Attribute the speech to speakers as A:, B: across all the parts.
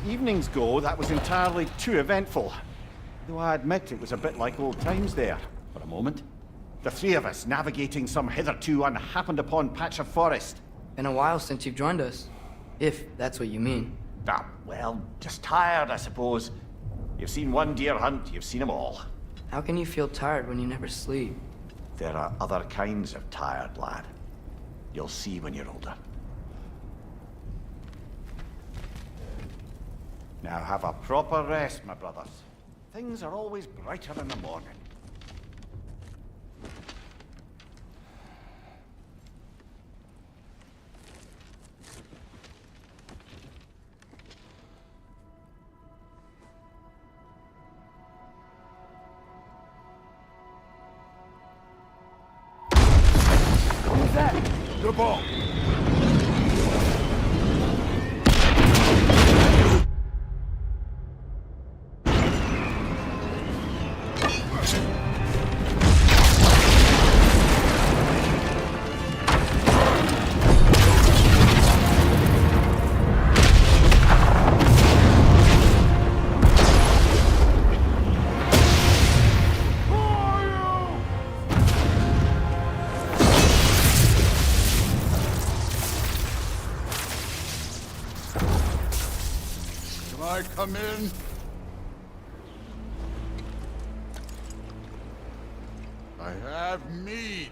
A: evenings go, that was entirely too eventful. Though I admit it was a bit like old times there, for a moment. The three of us navigating some hitherto unhappened upon patch of forest.
B: Been a while since you've joined us. If that's what you mean.
A: Ah, well, just tired, I suppose. You've seen one deer hunt, you've seen them all.
B: How can you feel tired when you never sleep?
A: There are other kinds of tired, lad. You'll see when you're older. Now have a proper rest, my brothers. Things are always brighter in the morning.
B: Who's that?
C: The ball! Come in. I have mead.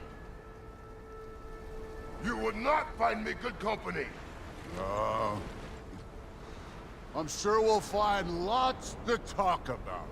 D: You would not find me good company.
C: No. I'm sure we'll find lots to talk about.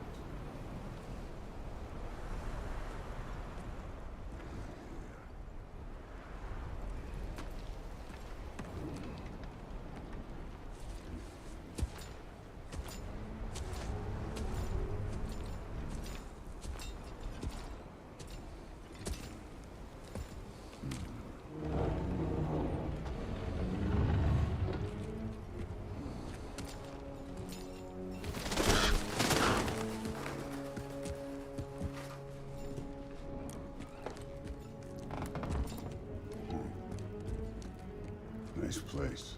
C: Nice place.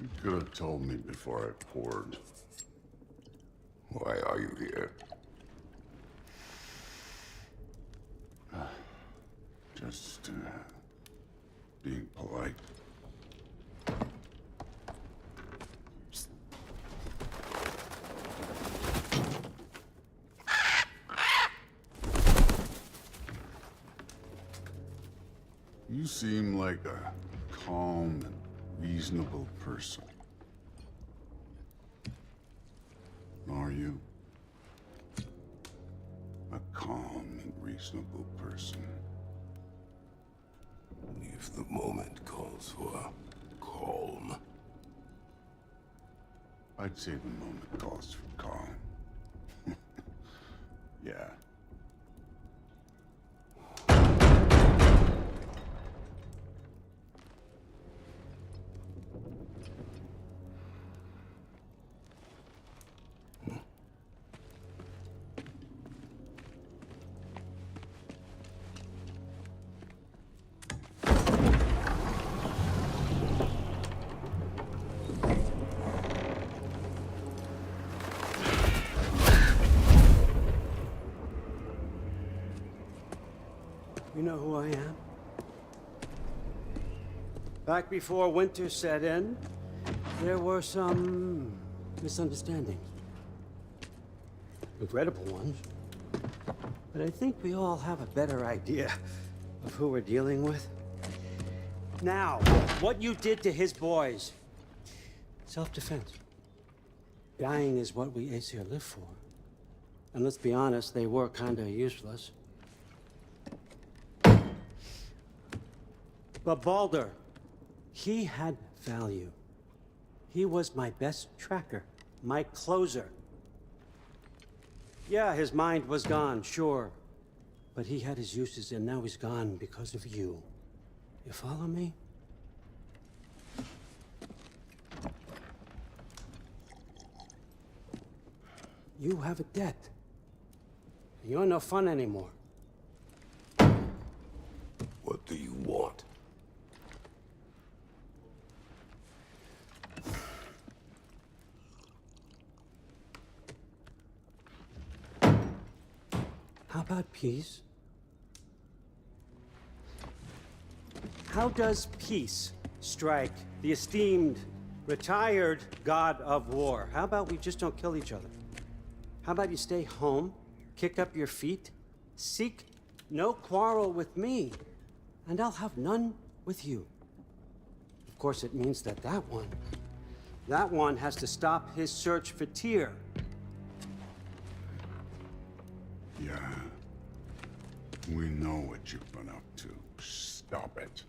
C: You could have told me before I poured.
D: Why are you here?
C: Just, being polite. You seem like a calm and reasonable person. Are you? A calm and reasonable person.
D: If the moment calls for calm.
C: I'd say the moment calls for calm. Yeah.
E: You know who I am? Back before winter set in, there were some misunderstandings. Regrettable ones. But I think we all have a better idea of who we're dealing with. Now, what you did to his boys. Self-defense. Dying is what we Aesir live for. And let's be honest, they were kinda useless. But Baldur, he had value. He was my best tracker, my closer. Yeah, his mind was gone, sure. But he had his uses, and now he's gone because of you. You follow me? You have a debt. You're no fun anymore.
D: What do you want?
E: How about peace? How does peace strike the esteemed, retired god of war? How about we just don't kill each other? How about you stay home, kick up your feet, seek no quarrel with me, and I'll have none with you. Of course, it means that that one has to stop his search for Tyr.
C: Yeah. We know what you've been up to. Stop it.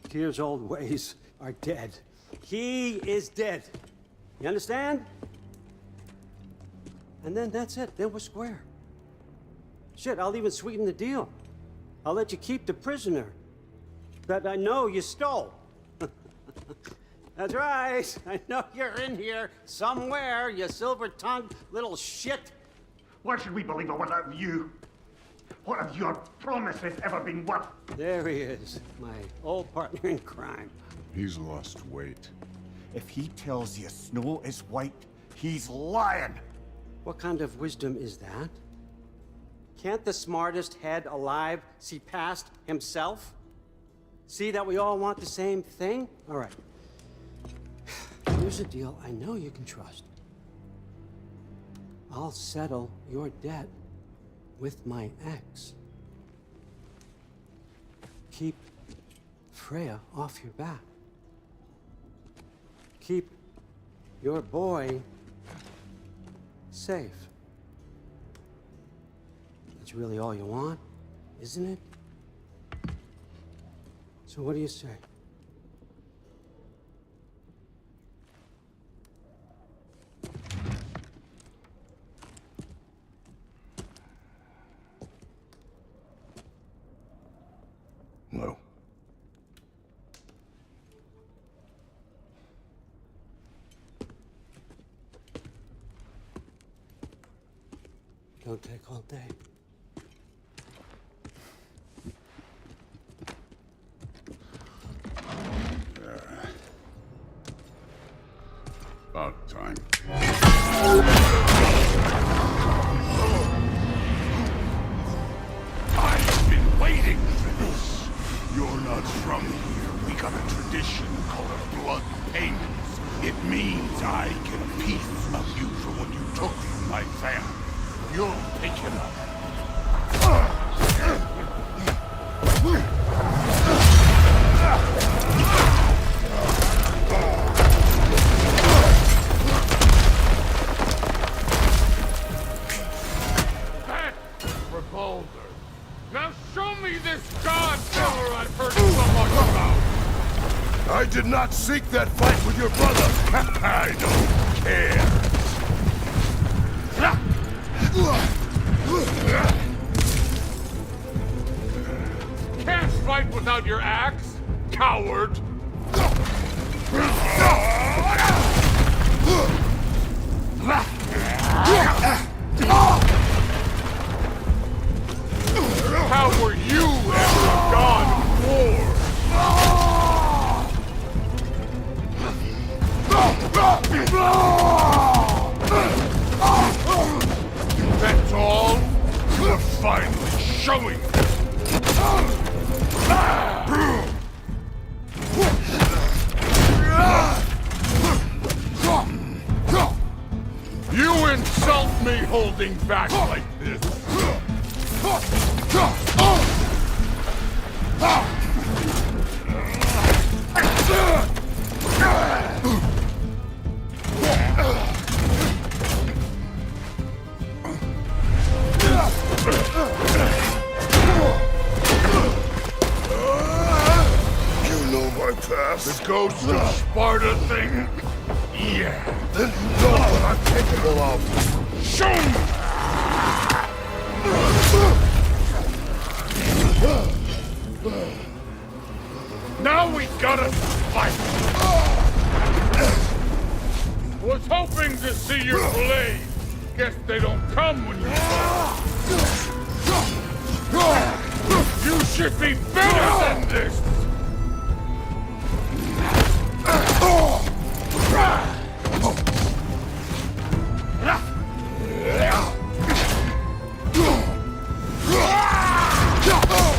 E: Tyr's old ways are dead. He is dead. You understand? And then that's it. Then we're square. Shit, I'll even sweeten the deal. I'll let you keep the prisoner that I know you stole. That's right. I know you're in here somewhere, you silver-tongued little shit.
A: Why should we believe a word out of you? What have your promises ever been worth?
E: There he is, my old partner in crime.
C: He's lost weight.
A: If he tells you snow is white, he's lying.
E: What kind of wisdom is that? Can't the smartest head alive see past himself? See that we all want the same thing? All right. Here's a deal I know you can trust. I'll settle your debt with my ex. Keep Freya off your back. Keep your boy safe. That's really all you want, isn't it? So what do you say?
D: No.
E: Don't take all day.
C: About time.
D: I've been waiting for this. You're not from here. We got a tradition called a blood payment. It means I get a piece of you for what you took from my family. You'll pick it up.
C: For Baldur. Now show me this god killer I've heard so much about.
D: I did not seek that fight with your brother. I don't care.
C: Can't fight without your axe, coward! How were you ever a god of war? That's all? You're finally showing it.
D: insult me holding back like this?
C: You know my past.
D: The ghost of Sparta thing? Yeah.
C: Then you know what I'm capable of.
D: Show me! Now we gotta fight! Was hoping to see your blade. Guess they don't come when you want. You should be better than this!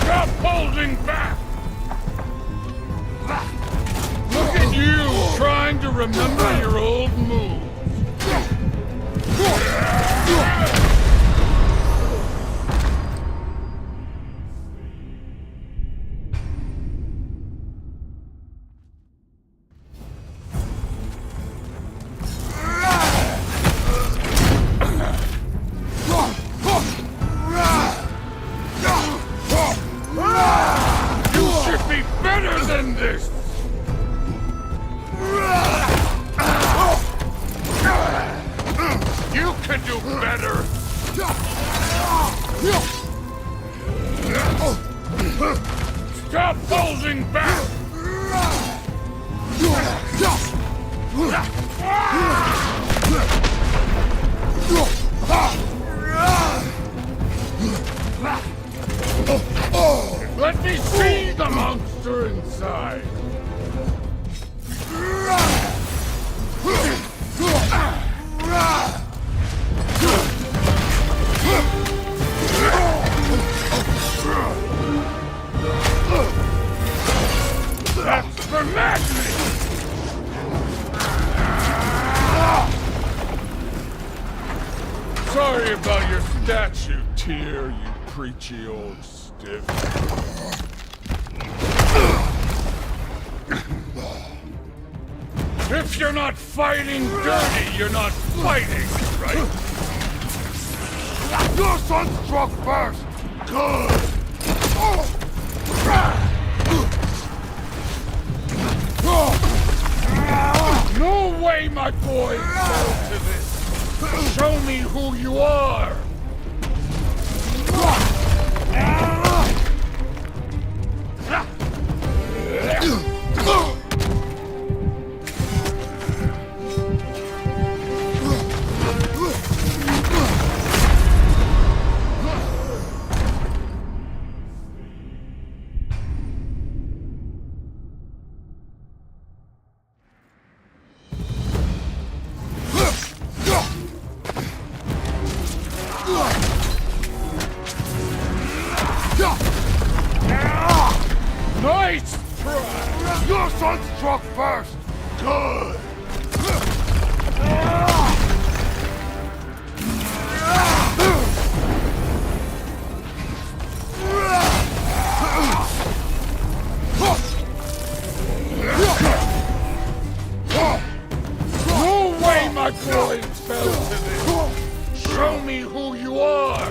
D: Stop holding back! Look at you, trying to remember your old moves. You should be better than this! You can do better! Stop holding back! Let me see the monster inside! That's for madness! Sorry about your statue, Tyr, you preachy old stiff. If you're not fighting dirty, you're not fighting, right?
C: Your son struck first. Good.
D: No way my boy fell to this! Show me who you are! Nice try!
C: Your son struck first. Good.
D: No way my boy fell to this! Show me who you are!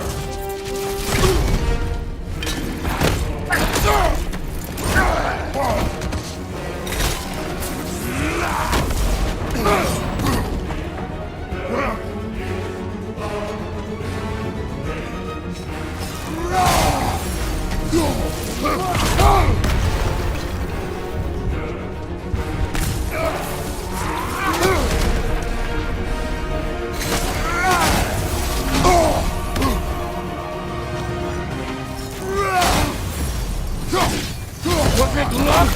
D: Was it luck?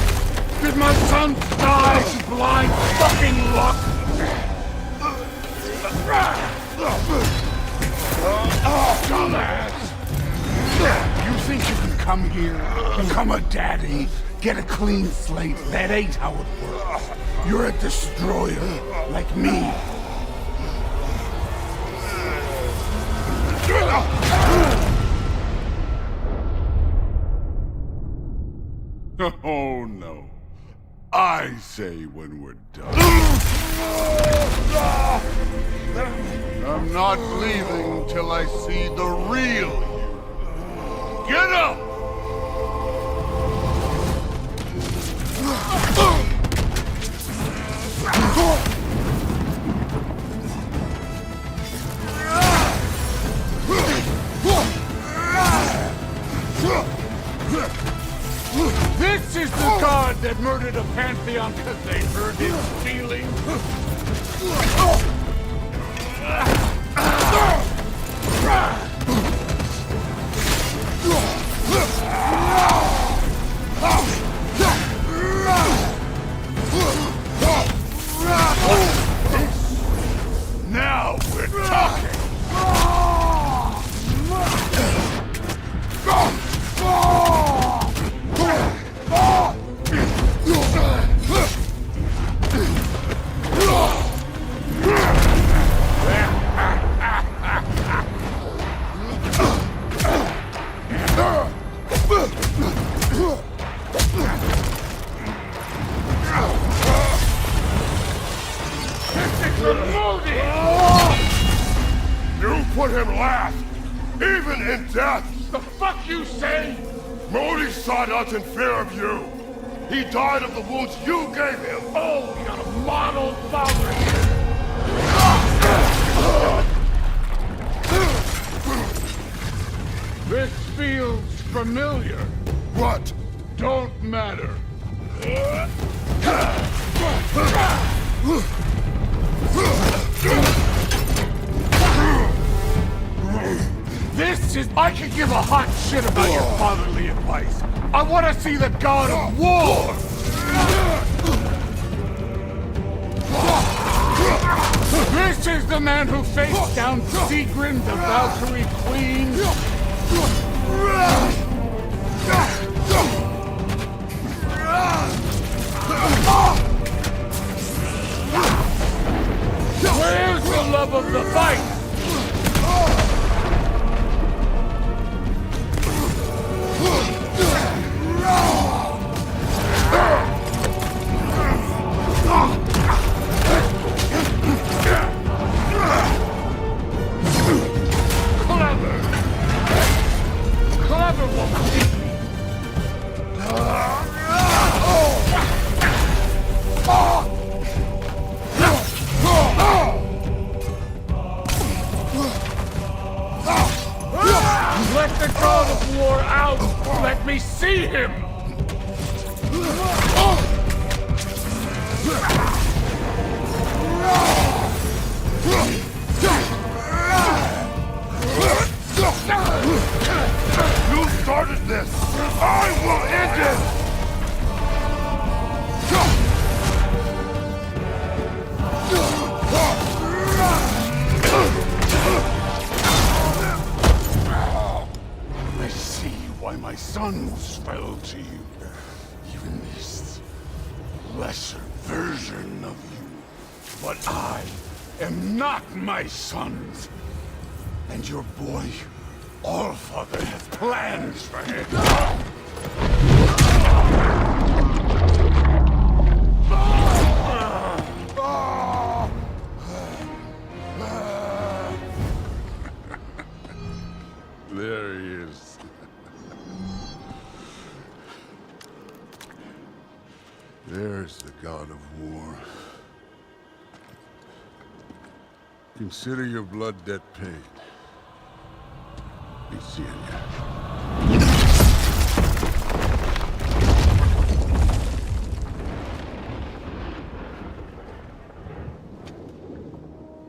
D: Did my son die to blind fucking luck? Dumbass! You think you can come here, become a daddy, get a clean slate? That ain't how it works. You're a destroyer, like me. Oh no. I say when we're done. I'm not leaving till I see the real you. Get up! This is the god that murdered a pantheon because they hurt his feelings. Now we're talking. You put him last, even in death. The fuck you say? Modi sought out in fear of you. He died of the wounds you gave him. Oh, you got a model father here. This feels familiar. What? Don't matter. This is... I can give a hot shit about your fatherly advice. I want to see the god of war! This is the man who faced down Sigrun, the Valkyrie Queen. Where's the love of the fight? Clever woman. Let the god of war out! Let me see him! You started this! I will end it! I see why my sons fell to you. Even this lesser version of you. But I am not my sons. And your boy, Allfather, has plans for him. There he is. There's the god of war. Consider your blood debt paid. Be seeing ya.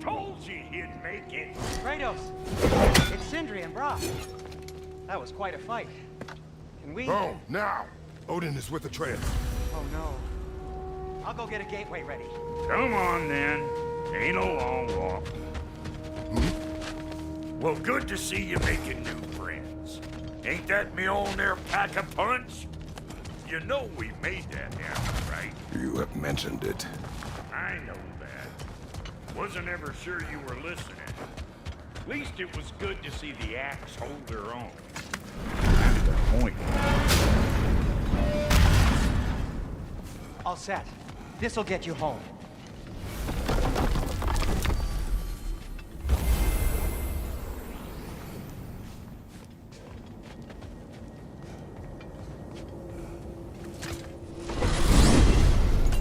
F: Told you he'd make it.
G: Kratos, it's Sindri and Brock. That was quite a fight. Can we...
D: Oh, now! Odin is with Atreus.
G: Oh no. I'll go get a gateway ready.
F: Come on then. Ain't a long walk. Well, good to see you making new friends. Ain't that me on there pack a punch? You know we made that happen, right?
D: You have mentioned it.
F: I know that. Wasn't ever sure you were listening. At least it was good to see the axe hold their own. That's the point.
G: All set. This'll get you home.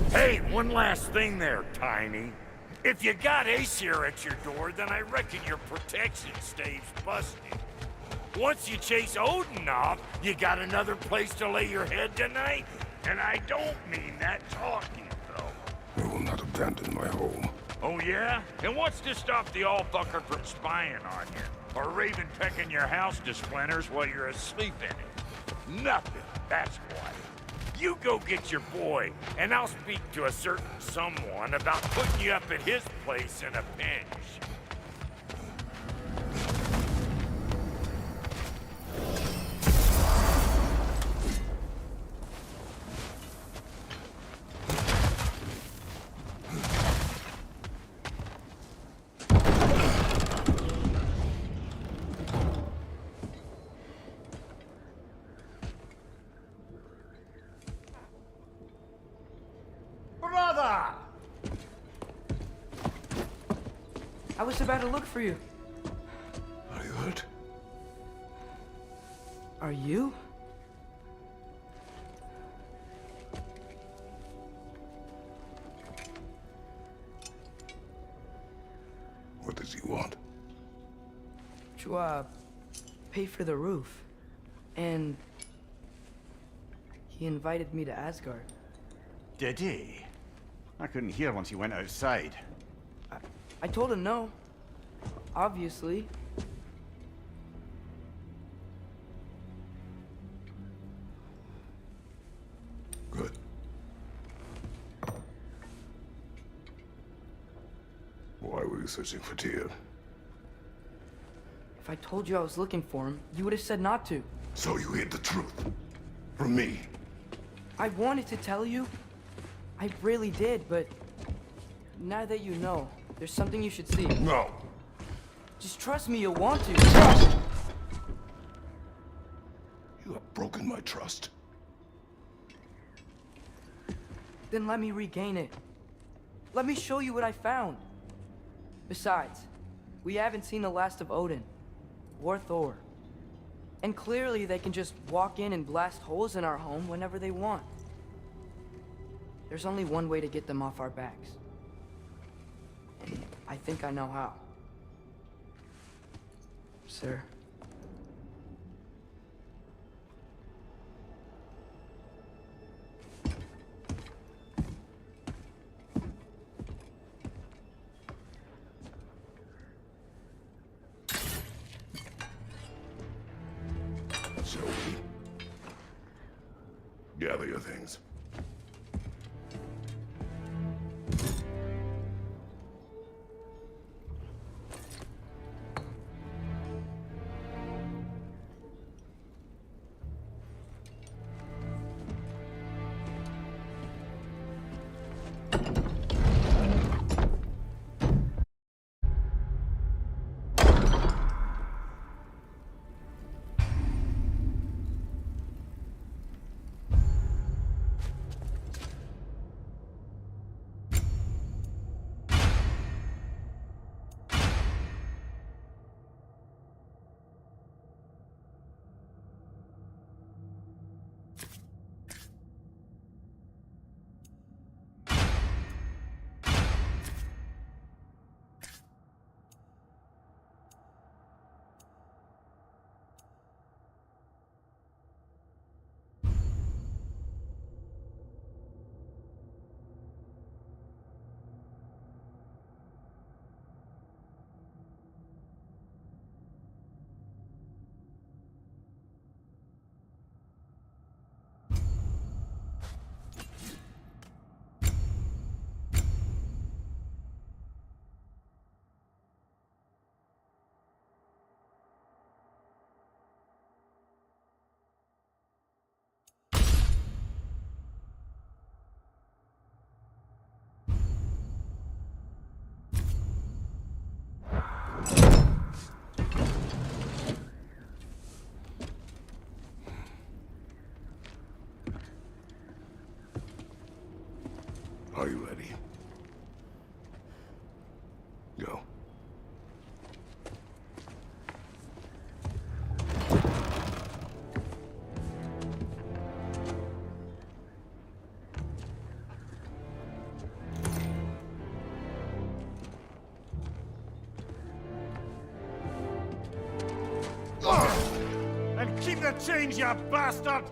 F: Hey, one last thing there, Tiny. If you got Aesir at your door, then I reckon your protection stave's busted. Once you chase Odin off, you got another place to lay your head tonight? And I don't mean that talking, though.
D: I will not abandon my home.
F: Oh, yeah? And what's to stop the all-fucker from spying on you? Or Raven pecking your house to splinters while you're asleep in it? Nothing, that's why. You go get your boy, and I'll speak to a certain someone about putting you up at his place in a pinch.
A: Brother!
B: I was about to look for you.
D: Are you hurt?
B: Are you?
D: What does he want?
B: To, pay for the roof. And he invited me to Asgard.
A: Did he? I couldn't hear once he went outside.
B: I told him no. Obviously.
D: Good. Why were you searching for Tyr?
B: If I told you I was looking for him, you would have said not to.
D: So you hid the truth. From me.
B: I wanted to tell you. I really did, but now that you know, there's something you should see.
D: No.
B: Just trust me, you'll want to.
D: Trust! You have broken my trust.
B: Then let me regain it. Let me show you what I found. Besides, we haven't seen the last of Odin or Thor. And clearly they can just walk in and blast holes in our home whenever they want. There's only one way to get them off our backs. And I think I know how. Sir.
D: Shall we? Gather your things.
H: Are you ready? Go.
A: And keep the change, you bastard!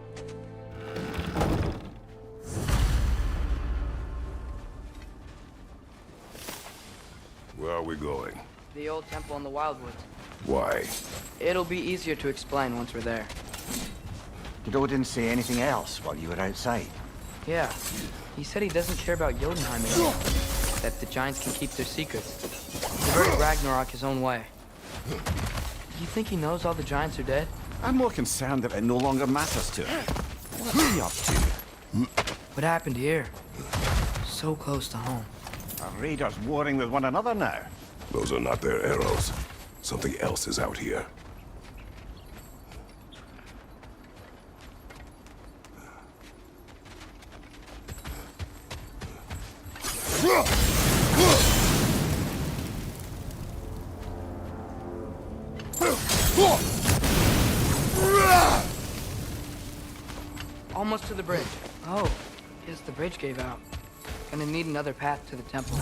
H: Where are we going?
B: The old temple in the Wildwoods.
H: Why?
B: It'll be easier to explain once we're there.
A: Did Odin say anything else while you were outside?
B: Yeah. He said he doesn't care about Jotunheim anymore. That the giants can keep their secrets. Divert Ragnarok his own way. You think he knows all the giants are dead?
A: I'm more concerned that it no longer matters to him. What's he up to?
B: What happened here? So close to home.
A: Are raiders warring with one another now?
H: Those are not their arrows. Something else is out here.
B: Almost to the bridge. Oh, guess the bridge gave out. Gonna need another path to the temple.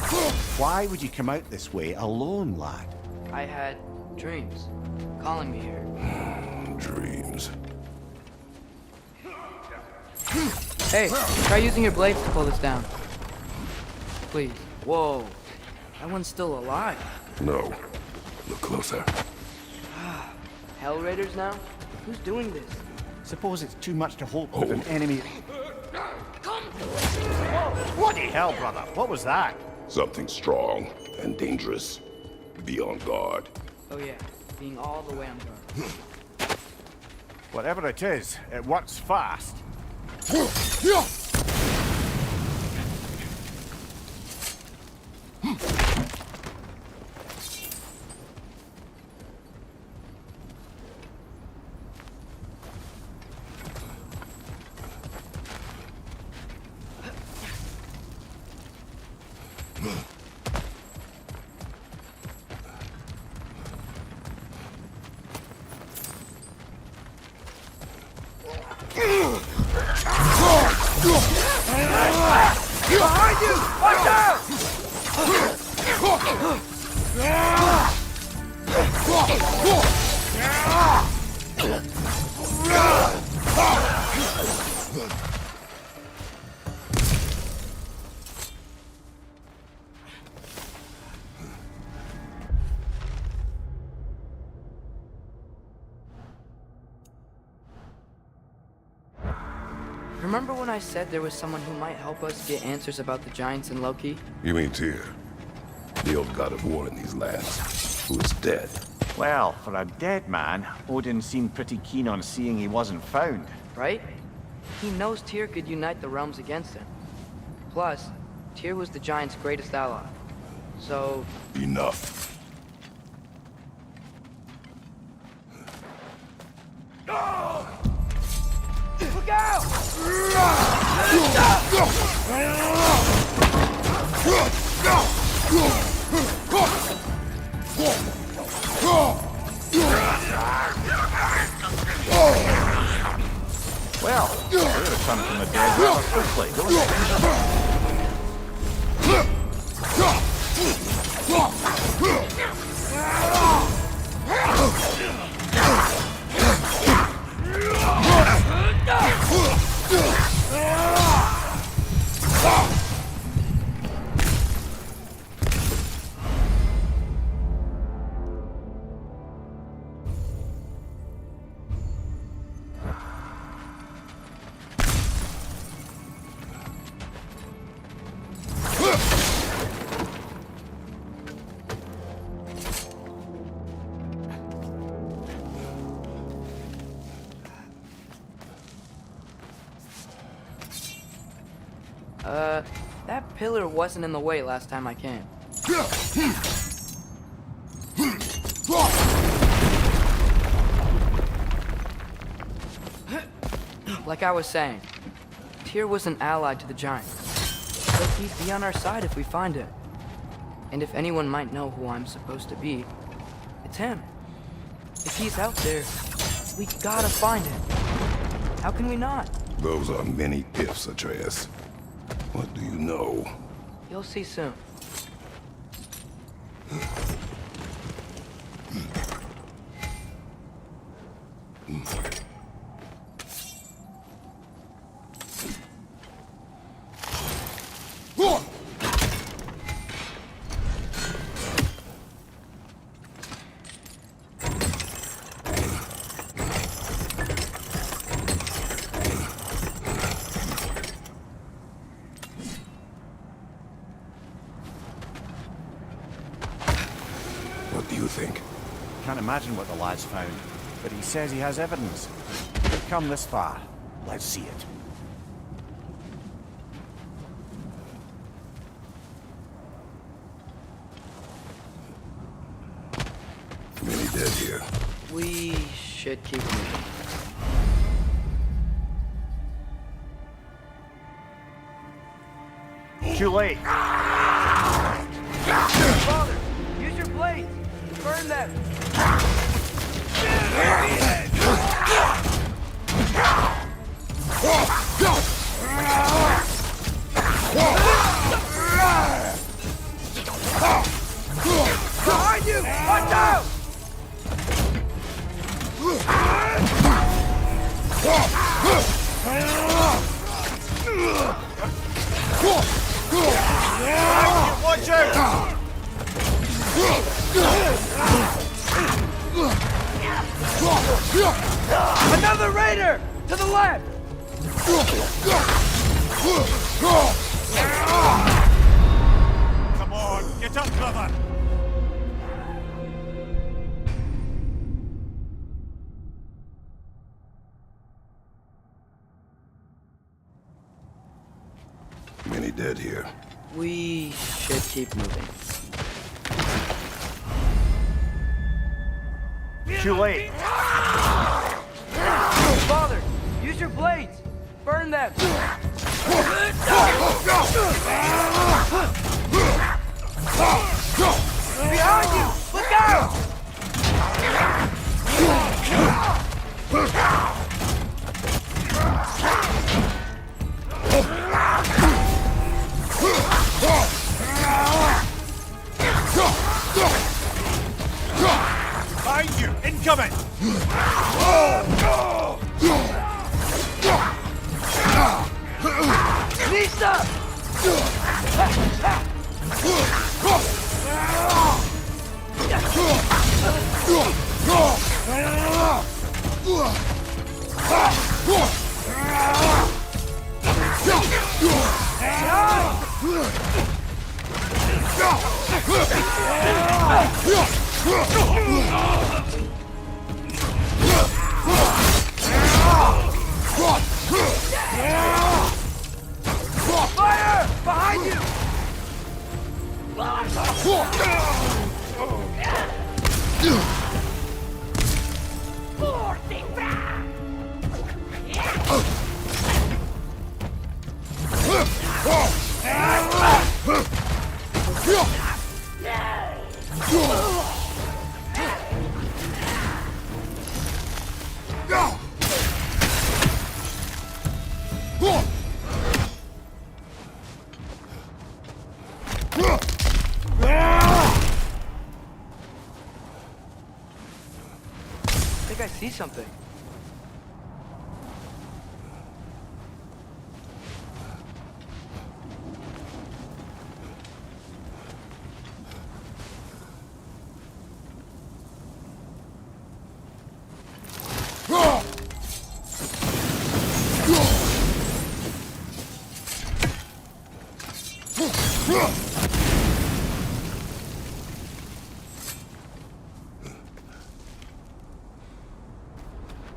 A: Why would you come out this way alone, lad?
B: I had dreams calling me here.
H: Dreams.
B: Hey, try using your blades to pull this down. Please. Whoa. That one's still alive.
H: No. Look closer.
B: Hell Raiders now? Who's doing this?
A: Suppose it's too much to hope with an enemy. Bloody hell, brother. What was that?
H: Something strong and dangerous. Be on guard.
B: Oh yeah, being all the way on guard.
A: Whatever it is, it works fast.
B: Behind you! Watch out! Remember when I said there was someone who might help us get answers about the giants and Loki?
H: You mean Tyr? The old god of war in these lands, who is dead.
A: Well, for a dead man, Odin seemed pretty keen on seeing he wasn't found.
B: Right? He knows Tyr could unite the realms against him. Plus, Tyr was the giants' greatest ally. So...
H: Enough.
B: Look out!
A: Well, we're come from the dead rather quickly, don't we?
B: That pillar wasn't in the way last time I came. Like I was saying, Tyr was an ally to the giants. But he'd be on our side if we find him. And if anyone might know who I'm supposed to be, it's him. If he's out there, we gotta find him. How can we not?
H: Those are many ifs, Atreus. What do you know?
B: You'll see soon.
H: What do you think?
A: Can't imagine what the lad's found, but he says he has evidence. We've come this far. Let's see it.
H: Many dead here.
B: We should keep moving.
A: Too late.
B: Father, use your blades! Burn them! Behind you! Watch out!
A: Watch out!
B: Another raider! To the left!
A: Come on, get up, brother!
H: Many dead here.
B: We should keep moving.
A: Too late.
B: Father, use your blades! Burn them! Behind you! Look out!
A: Behind you! Incoming!
B: Lisa! Fire! Behind you! I think I see something.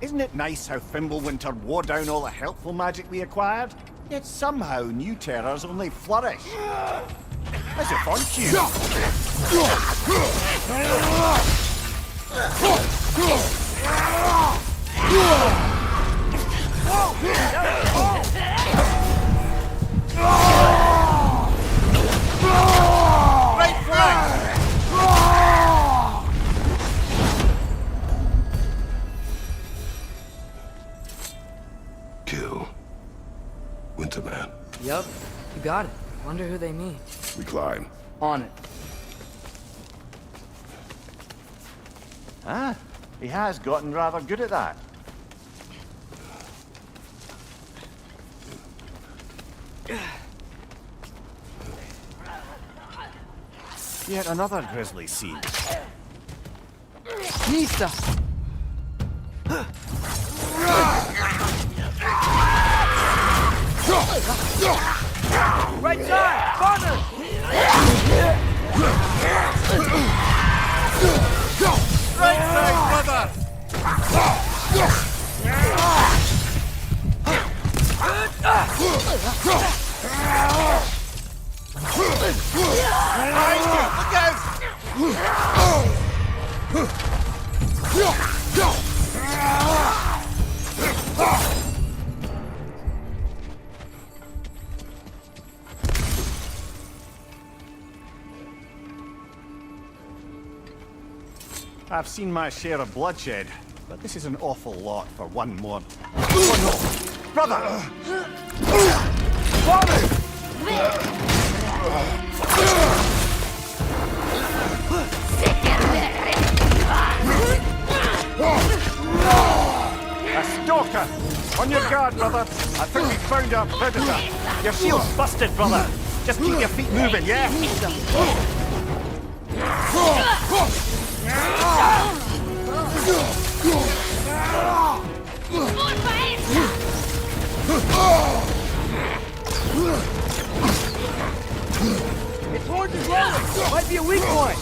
A: Isn't it nice how Fimbulwinter wore down all the helpful magic we acquired? Yet somehow new terrors only flourish. How's your fun, Q?
B: got it. Wonder who they mean.
H: We climb.
B: On it.
A: Ah, he has gotten rather good at that. Yet another grisly scene.
B: Nista! Right side! Father!
A: Right side, brother! Look out! I've seen my share of bloodshed, but this is an awful lot for one more. Oh no! Brother! Father! A stalker! On your guard, brother. I think we found our predator. Your shield's busted, brother. Just keep your feet moving, yeah?
B: Its horns are glowing! Might be a weak point!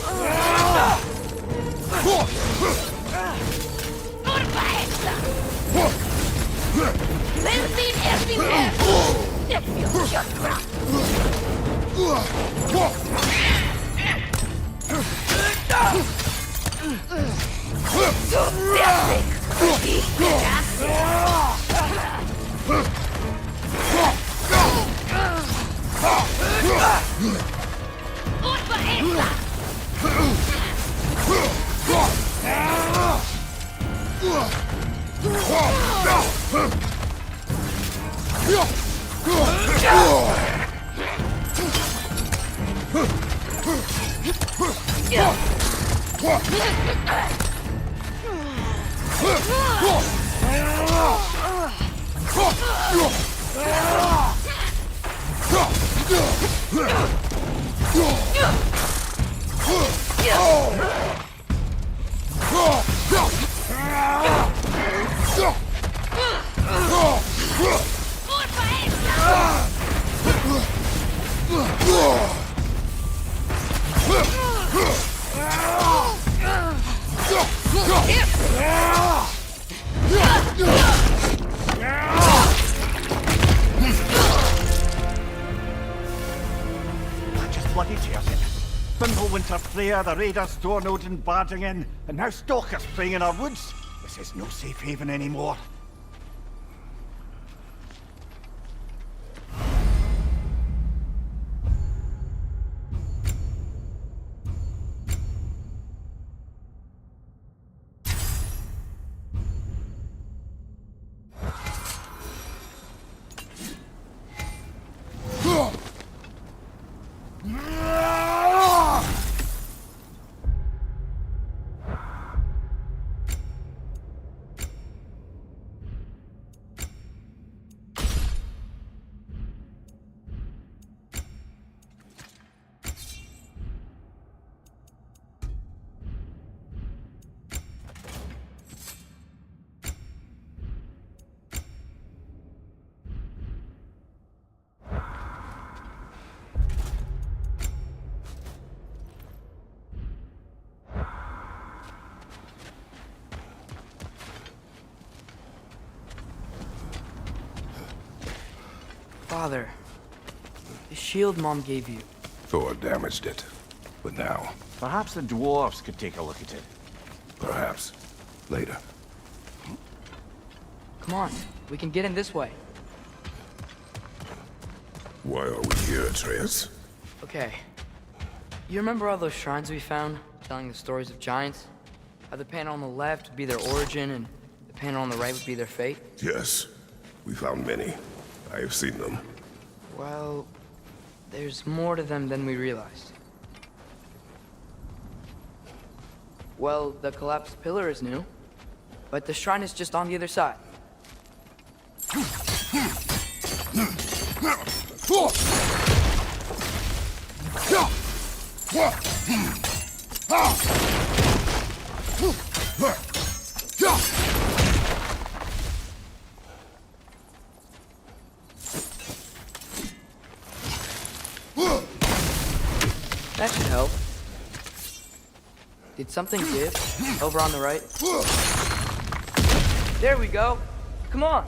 A: Bloody tears it. Winter Freya, the raiders storm Odin barging in, and now stalkers preying in our woods. This is no safe haven anymore.
B: Father, the shield Mom gave you.
H: Thor damaged it. But now,
A: Perhaps the dwarves could take a look at it.
H: perhaps, later.
B: Come on, we can get in this way.
H: Why are we here, Atreus?
B: Okay. You remember all those shrines we found, telling the stories of giants? How the panel on the left would be their origin, and the panel on the right would be their fate?
H: Yes. We found many. I have seen them.
B: Well, There's more to them than we realized. Well, the collapsed pillar is new, but the shrine is just on the other side. That should help. Did something give? Over on the right? There we go. Come on.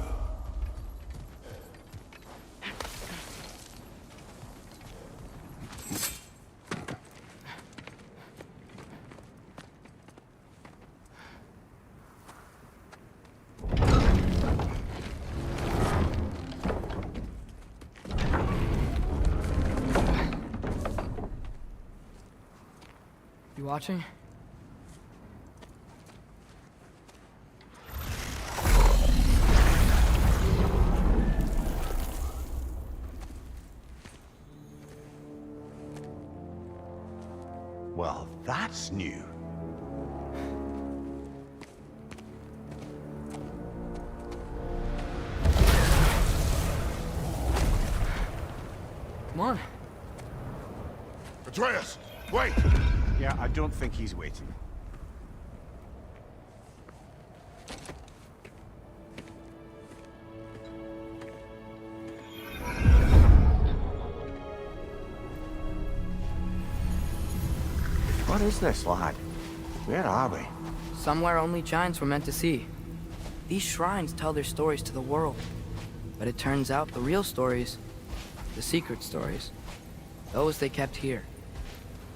B: You watching?
A: Well, that's new.
B: Come on.
D: Atreus, wait!
A: Yeah, I don't think he's waiting. What is this, lad? Where are we?
B: Somewhere only giants were meant to see. These shrines tell their stories to the world. But it turns out the real stories, the secret stories, those they kept here,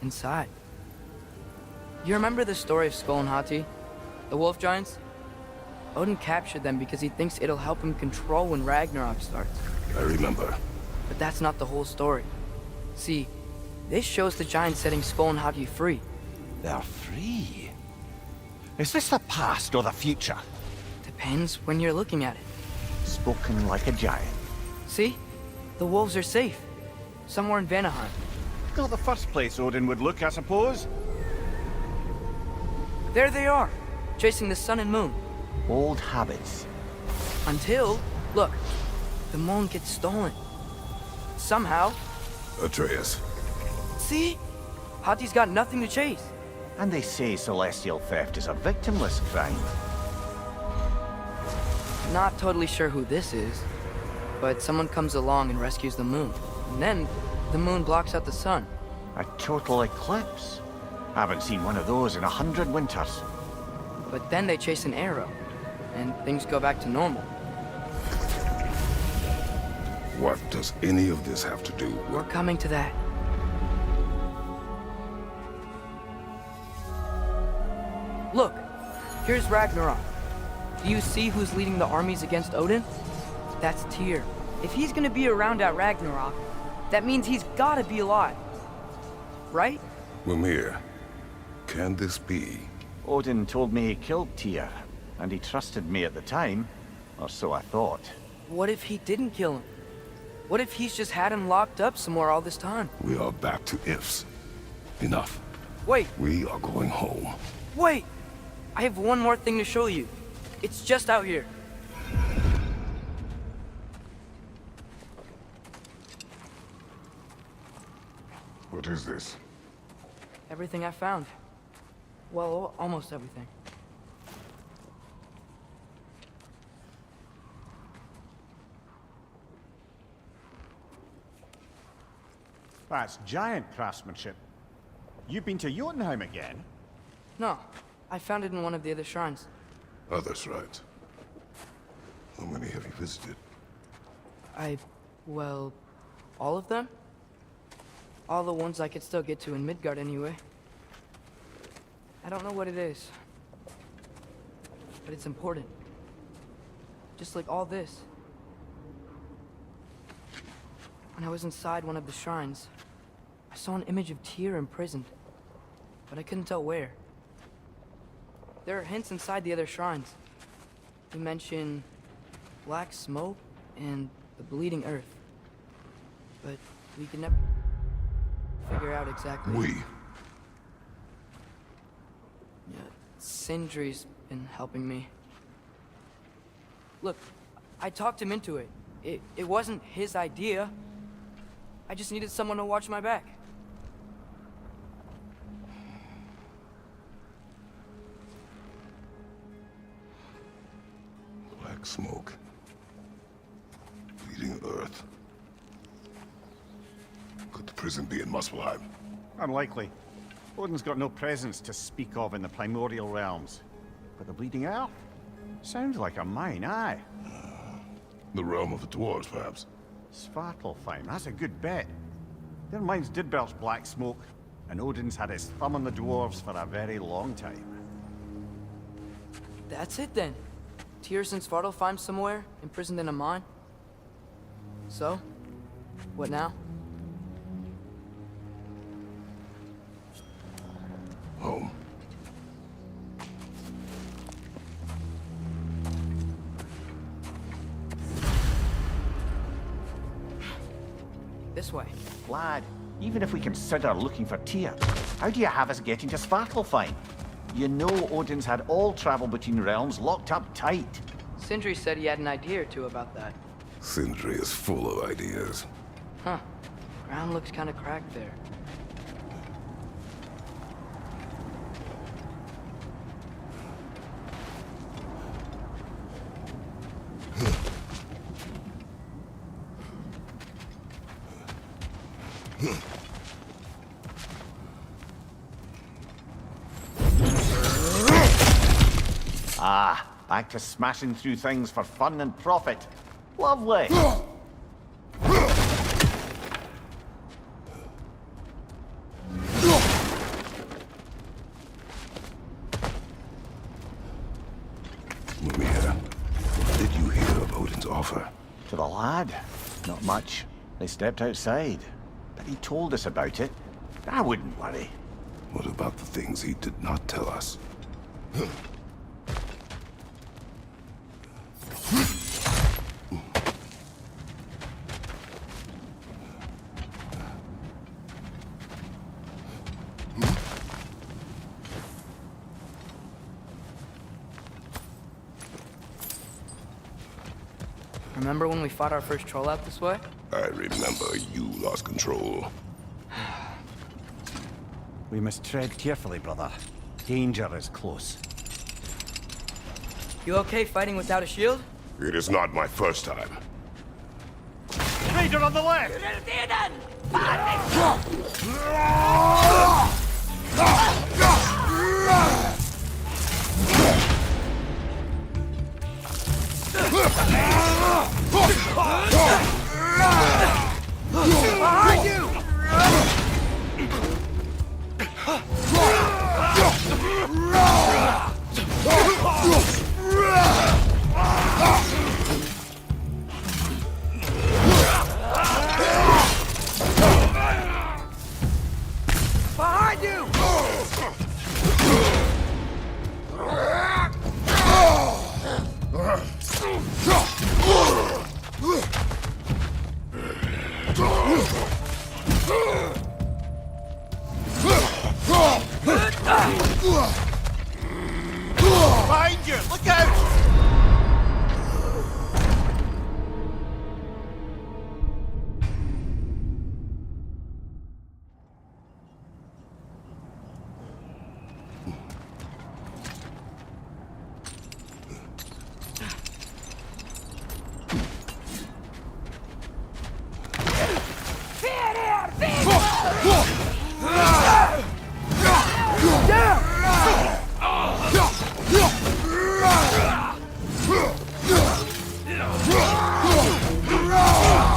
B: inside. You remember the story of Skull and Hati? The wolf giants? Odin captured them because he thinks it'll help him control when Ragnarok starts.
H: I remember.
B: But that's not the whole story. See, this shows the giants setting Skull and Hati free.
A: They're free. Is this the past or the future?
B: Depends when you're looking at it.
A: Spoken like a giant.
B: See? The wolves are safe. Somewhere in Vanaheim.
A: Not the first place Odin would look, I suppose.
B: There they are, chasing the sun and moon.
A: Old habits.
B: Until, look, the moon gets stolen. Somehow.
H: Atreus.
B: See? Hati's got nothing to chase.
A: And they say celestial theft is a victimless crime.
B: Not totally sure who this is, but someone comes along and rescues the moon. And then, the moon blocks out the sun.
A: A total eclipse. Haven't seen one of those in 100 winters.
B: But then they chase an arrow, and things go back to normal.
H: What does any of this have to do with...
B: We're coming to that. Look, here's Ragnarok. Do you see who's leading the armies against Odin? That's Tyr. If he's gonna be around at Ragnarok, that means he's gotta be alive. Right?
H: Mimir, can this be?
A: Odin told me he killed Tyr, and he trusted me at the time, or so I thought.
B: What if he didn't kill him? What if he's just had him locked up somewhere all this time?
H: We are back to ifs. Enough.
B: Wait,
H: We are going home.
B: wait! I have one more thing to show you. It's just out here.
D: What is this?
B: Everything I found. Well, almost everything.
A: That's giant craftsmanship. You've been to Jotunheim again?
B: No, I found it in one of the other shrines.
H: Other shrines. How many have you visited?
B: Well, all of them? All the ones I could still get to in Midgard anyway. I don't know what it is, but it's important. Just like all this. When I was inside one of the shrines, I saw an image of Tyr imprisoned, but I couldn't tell where. There are hints inside the other shrines. You mention black smoke and the bleeding earth, but we can never... figure out exactly.
H: We.
B: Yeah, Sindri's been helping me. Look, I talked him into it. It wasn't his idea. I just needed someone to watch my back.
H: Black smoke. Bleeding earth. Could the prison be in Muspelheim?
A: Unlikely. Odin's got no presence to speak of in the primordial realms. But the Bleeding Earth? Sounds like a mine, aye.
H: The realm of the dwarves, perhaps.
A: Svartalfheim, that's a good bet. Their mines did belch black smoke, and Odin's had his thumb on the dwarves for a very long time.
B: That's it then. Tyr's in Svartalfheim somewhere, imprisoned in a mine. So, what now?
H: Home.
B: This way.
A: Lad, even if we consider looking for Tyr, how do you have us getting to Svartalfheim? You know Odin's had all travel between realms locked up tight.
B: Sindri said he had an idea or two about that.
H: Sindri is full of ideas.
B: Huh. Ground looks kind of cracked there.
A: Ah, back to smashing through things for fun and profit. Lovely.
H: Mimir, what did you hear of Odin's offer?
A: To the lad? Not much. They stepped outside. But he told us about it. I wouldn't worry.
H: What about the things he did not tell us?
B: Remember when we fought our first troll out this way?
H: I remember you lost control.
A: We must tread carefully, brother. Danger is close.
B: You okay fighting without a shield?
H: It is not my first time.
A: Raider on the left!
B: Behind you! Behind you!
A: Behind you! Look out!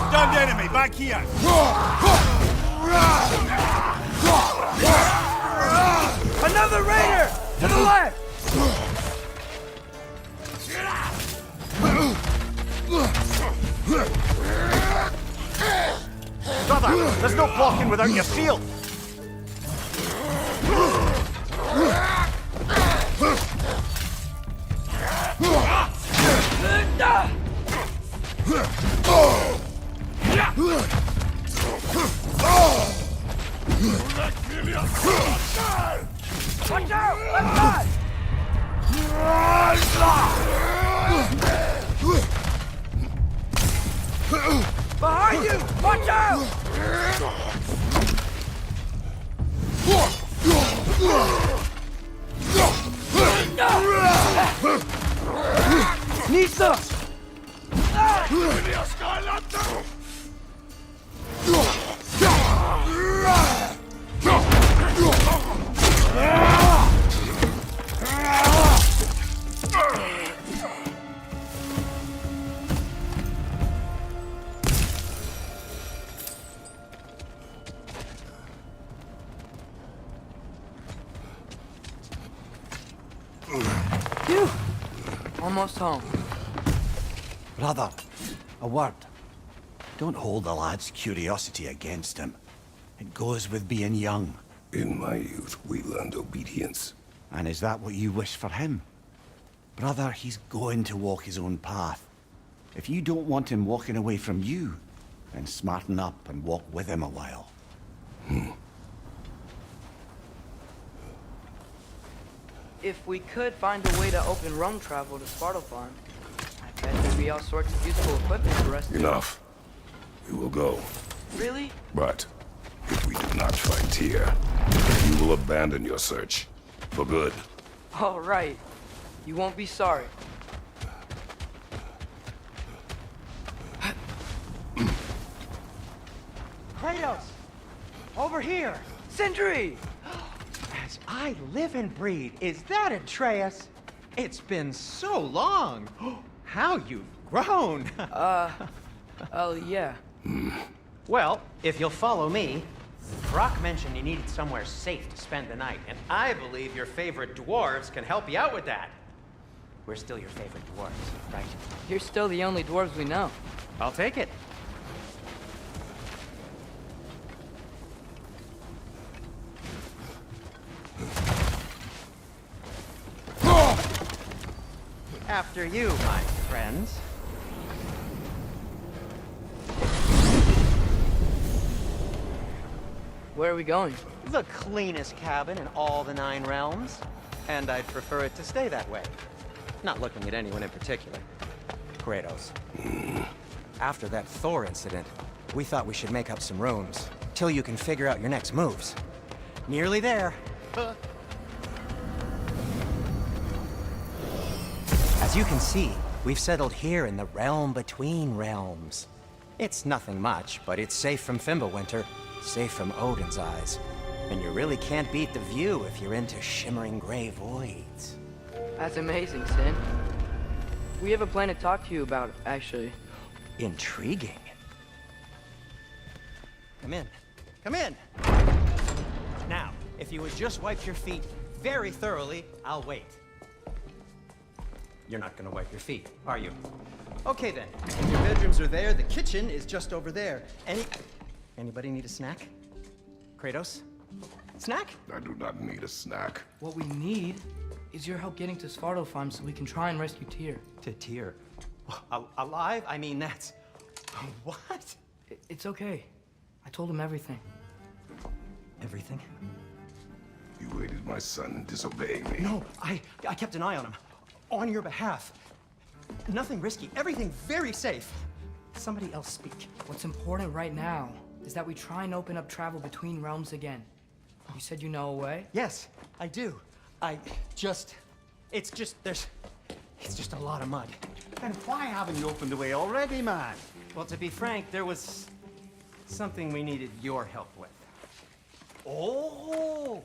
A: Stunned enemy, back here!
B: Another raider! To the left!
A: Brother, there's no blocking without your shield!
B: Watch out! Left side! Behind you! Watch out! Nisa! Phew! Almost home.
A: Brother, a word. Don't hold the lad's curiosity against him. It goes with being young.
H: In my youth, we learned obedience.
A: And is that what you wish for him? Brother, he's going to walk his own path. If you don't want him walking away from you, then smarten up and walk with him a while.
B: If we could find a way to open roam travel to Svartalfheim, I bet there'd be all sorts of useful equipment for us to...
H: Enough. We will go.
B: Really?
H: But if we do not find Tyr, you will abandon your search. For good.
B: All right. You won't be sorry.
G: Kratos! Over here!
B: Sindri!
G: As I live and breathe, is that Atreus? It's been so long! How you've grown!
B: Oh, yeah.
G: Well, if you'll follow me, Brock mentioned you needed somewhere safe to spend the night, and I believe your favorite dwarves can help you out with that. We're still your favorite dwarves, right?
B: You're still the only dwarves we know.
G: I'll take it. After you, my friends.
B: Where are we going?
G: The cleanest cabin in all the 9 realms. And I'd prefer it to stay that way. Not looking at anyone in particular. Kratos. After that Thor incident, we thought we should make up some rooms, till you can figure out your next moves. Nearly there. As you can see, we've settled here in the realm between realms. It's nothing much, but it's safe from Fimbulwinter, safe from Odin's eyes. And you really can't beat the view if you're into shimmering gray voids.
B: That's amazing, Sin. We have a plan to talk to you about, actually.
G: Intriguing. Come in. Come in! Now, if you would just wipe your feet very thoroughly, I'll wait. You're not gonna wipe your feet, are you? Okay then. If your bedrooms are there, the kitchen is just over there. Anybody need a snack? Kratos? Snack?
H: I do not need a snack.
B: What we need is your help getting to Svartalfheim so we can try and rescue Tyr.
G: To Tyr? Alive? I mean, that's... What?
B: It's okay. I told him everything.
G: Everything?
H: You aided my son in disobeying me.
G: No, I kept an eye on him. On your behalf. Nothing risky. Everything very safe. Somebody else speak.
B: What's important right now is that we try and open up travel between realms again. You said you know a way?
G: Yes, I do. It's just a lot of mud.
A: And why haven't you opened the way already, man?
G: Well, to be frank, there was something we needed your help with.
A: Oh!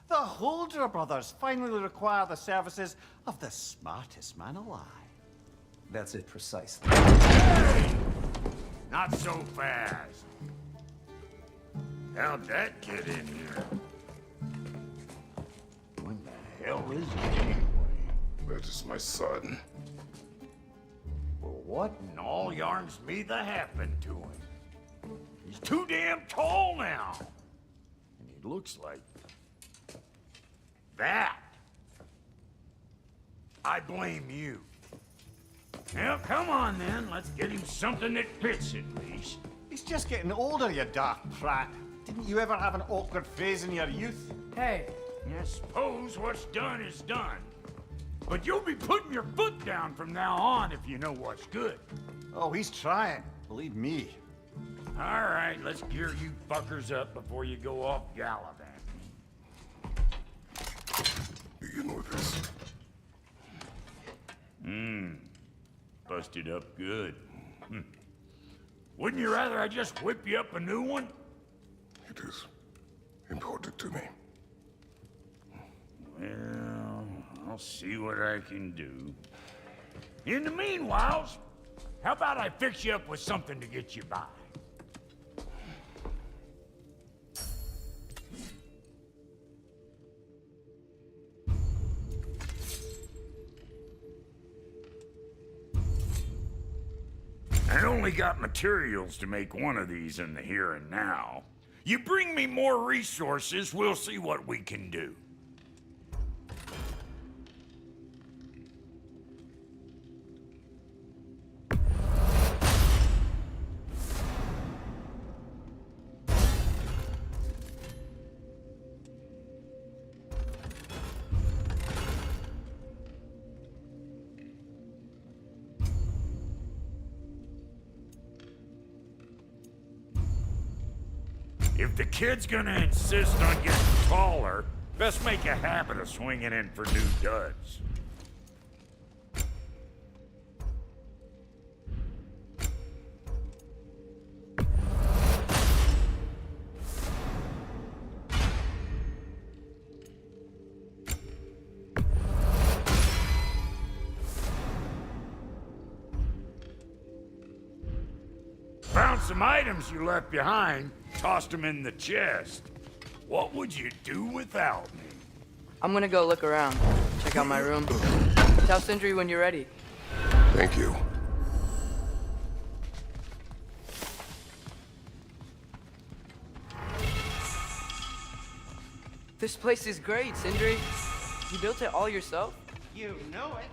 A: The Holder brothers finally require the services of the smartest man alive.
G: That's it precisely.
F: Not so fast. How'd that get in here? When the hell is he anyway?
H: That is my son.
F: Well, what in all yarns me that happened to him? He's too damn tall now. And he looks like... that. I blame you. Now, come on then. Let's get him something that fits at least.
A: He's just getting older, you dark prat. Didn't you ever have an awkward phase in your youth?
B: Hey,
F: I suppose what's done is done. But you'll be putting your foot down from now on if you know what's good.
A: Oh, he's trying. Believe me.
F: All right, let's gear you fuckers up before you go off gallivanting.
H: Begin with this.
F: Busted up good. Wouldn't you rather I just whip you up a new one?
H: It is important to me.
F: Well, I'll see what I can do. In the meanwhile, how about I fix you up with something to get you by? I only got materials to make one of these in the here and now. You bring me more resources, we'll see what we can do. If the kid's gonna insist on getting taller, best make a habit of swinging in for new duds. Found some items you left behind, tossed them in the chest. What would you do without me?
B: I'm gonna go look around. Check out my room. Tell Sindri when you're ready.
H: Thank you.
B: This place is great, Sindri. You built it all yourself?
G: You know it.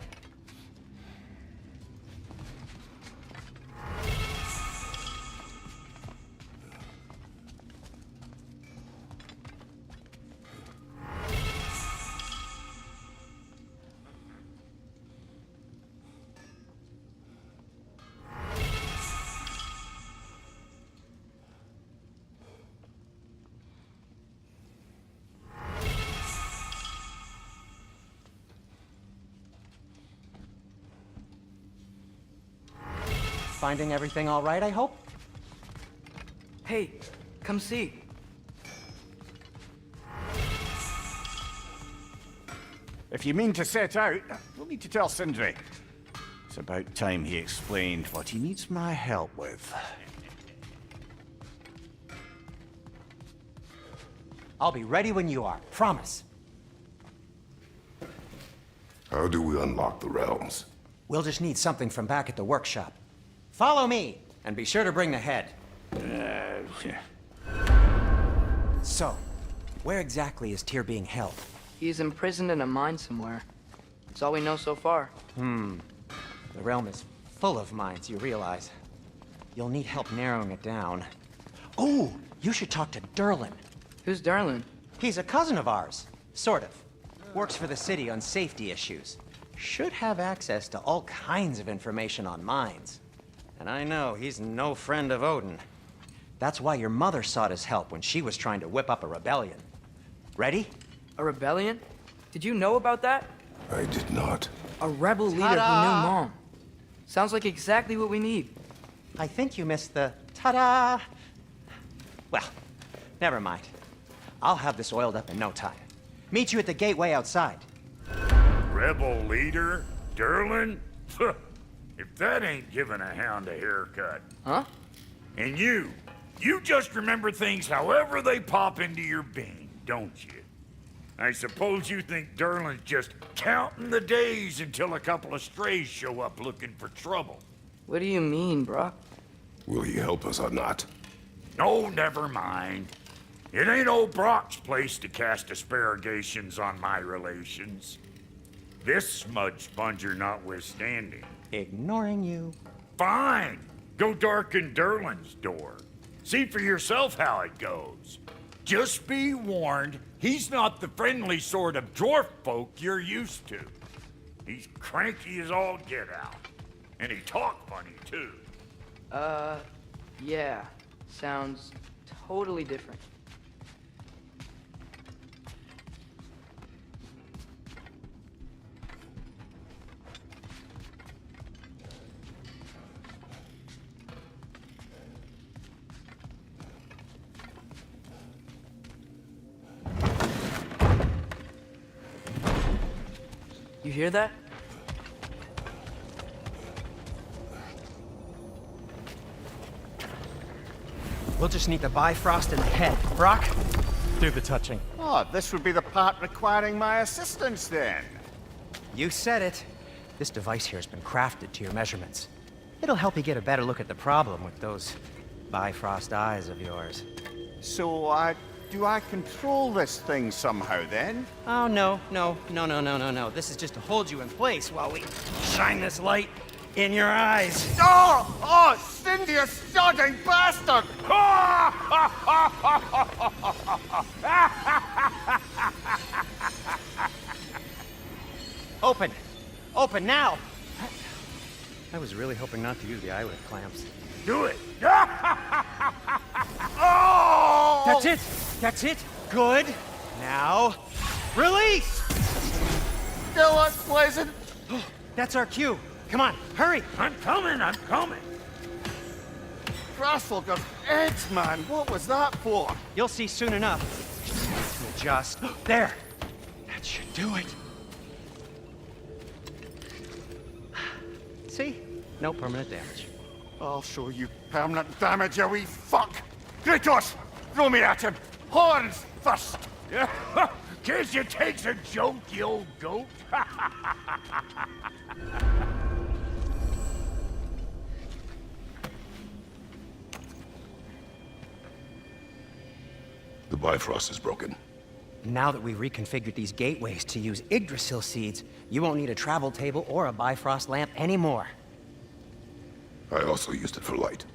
G: Finding everything all right, I hope?
B: Hey, come see.
A: If you mean to set out, we'll need to tell Sindri. It's about time he explained what he needs my help with.
G: I'll be ready when you are, promise.
H: How do we unlock the realms?
G: We'll just need something from back at the workshop. Follow me, and be sure to bring the head. So, where exactly is Tyr being held?
B: He's imprisoned in a mine somewhere. That's all we know so far.
G: The realm is full of mines, you realize. You'll need help narrowing it down. Oh, you should talk to Durlin.
B: Who's Darlin?
G: He's a cousin of ours, sort of. Works for the city on safety issues. Should have access to all kinds of information on mines. And I know he's no friend of Odin. That's why your mother sought his help when she was trying to whip up a rebellion. Ready?
B: A rebellion? Did you know about that?
H: I did not.
B: A rebel leader who knew Mom. Sounds like exactly what we need.
G: I think you missed the ta-da. Well, never mind. I'll have this oiled up in no time. Meet you at the gateway outside.
F: Rebel leader? Durlin? If that ain't giving a hound a haircut.
B: Huh?
F: And you just remember things however they pop into your bean, don't you? I suppose you think Durlin's just counting the days until a couple of strays show up looking for trouble.
B: What do you mean, bro?
H: Will he help us or not?
F: No, never mind. It ain't old Brock's place to cast aspersions on my relations. This smudge sponger notwithstanding.
G: Ignoring you.
F: Fine. Go darken Durlin's door. See for yourself how it goes. Just be warned, he's not the friendly sort of dwarf folk you're used to. He's cranky as all get out. And he talk funny, too.
B: Yeah. Sounds totally different. You hear that?
G: We'll just need the Bifrost in the head. Brock, do the touching.
A: Oh, this would be the part requiring my assistance then.
G: You said it. This device here has been crafted to your measurements. It'll help you get a better look at the problem with those Bifrost eyes of yours.
A: So, do I control this thing somehow then?
G: Oh, no. This is just to hold you in place while we shine this light in your eyes.
A: Oh, Cindy, you sodding bastard!
G: Open! Open now! I was really hoping not to use the eyelid clamps.
F: Do it!
A: Oh!
G: That's it! That's it! Good! Now, release!
A: Still unpleasant.
G: That's our cue. Come on, hurry!
F: I'm coming!
A: Trafalgar eggs, man. What was that for?
G: You'll see soon enough. Just there. That should do it. See? No permanent damage.
A: I'll show you permanent damage, you wee fuck! Kratos! Throw me at him! Horns first!
F: Guess you takes a joke, you old goat.
H: The Bifrost is broken.
G: Now that we've reconfigured these gateways to use Yggdrasil seeds, you won't need a travel table or a Bifrost lamp anymore.
H: I also used it for light.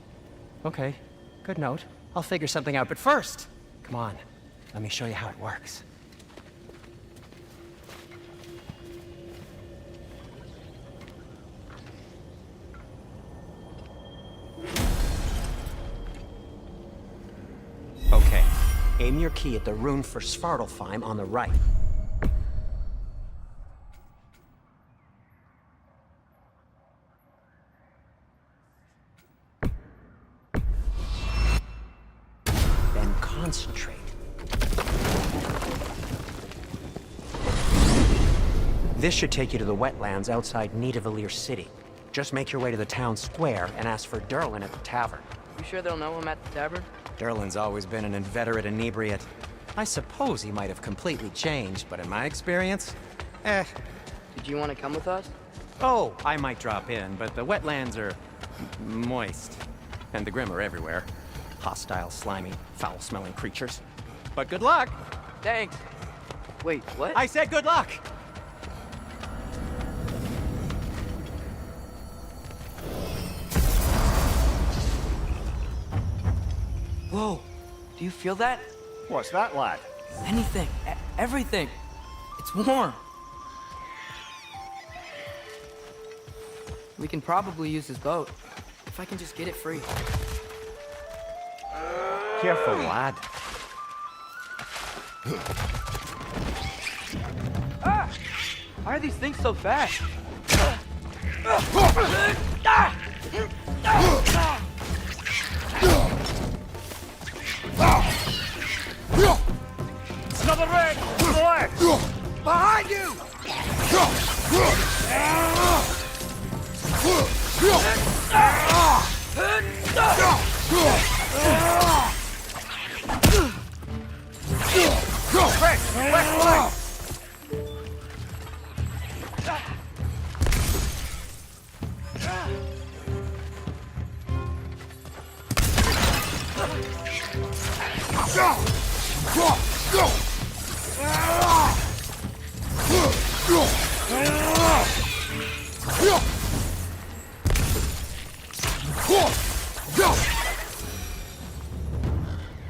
G: Okay, good note. I'll figure something out, but first, come on, let me show you how it works. Okay, aim your key at the rune for Svartalfheim on the right. Then concentrate. This should take you to the wetlands outside Nidavellir City. Just make your way to the town square and ask for Derlin at the tavern.
B: You sure they'll know him at the tavern?
G: Derlin's always been an inveterate inebriate. I suppose he might have completely changed, but in my experience,
B: Did you want to come with us?
G: Oh, I might drop in, but the wetlands are moist. And the Grim are everywhere. Hostile, slimy, foul-smelling creatures. But good luck!
B: Thanks. Wait, what?
G: I said good luck!
B: Whoa, do you feel that?
A: What's that, lad?
B: Anything, everything. It's warm. We can probably use his boat, if I can just get it free.
G: Careful, lad.
B: Ah! Why are these things so fast?
F: Another red! To the left! Behind you! Red! Left leg!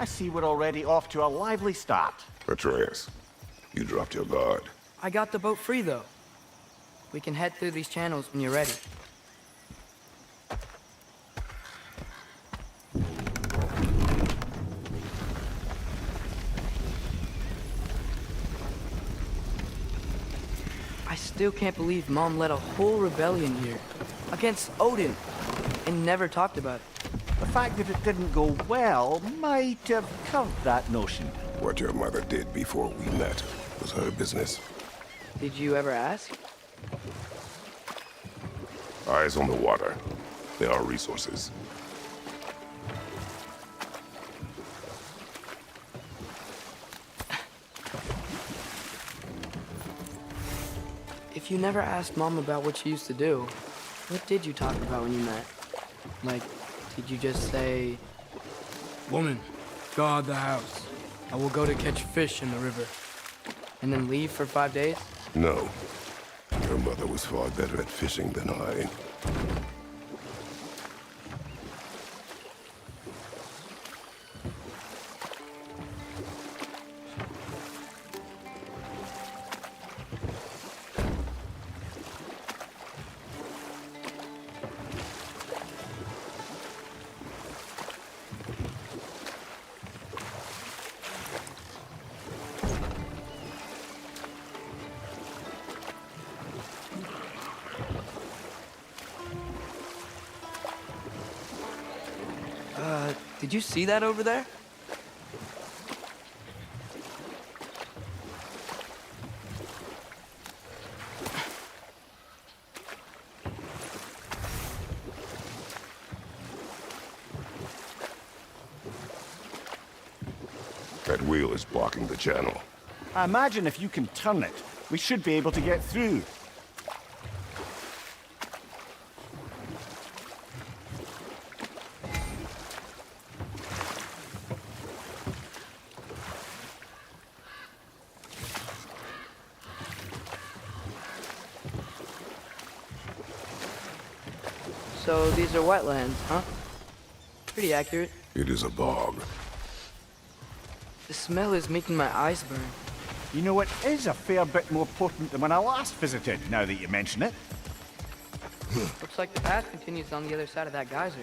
A: I see we're already off to a lively start.
H: Atreus, you dropped your guard.
B: I got the boat free, though. We can head through these channels when you're ready. I still can't believe Mom led a whole rebellion here. Against Odin. And never talked about it.
A: The fact that it didn't go well might have curved that notion.
H: What your mother did before we met was her business.
B: Did you ever ask?
H: Eyes on the water. There are resources.
B: If you never asked Mom about what she used to do, what did you talk about when you met? Like, did you just say, "Woman, guard the house. I will go to catch fish in the river," and then leave for 5 days?
H: No. Your mother was far better at fishing than I.
B: Did you see that over there?
H: That wheel is blocking the channel.
A: I imagine if you can turn it, we should be able to get through.
B: So these are wetlands, huh? Pretty accurate.
H: It is a bog.
B: The smell is making my eyes burn.
A: You know, it is a fair bit more potent than when I last visited, now that you mention it.
B: Looks like the path continues on the other side of that geyser.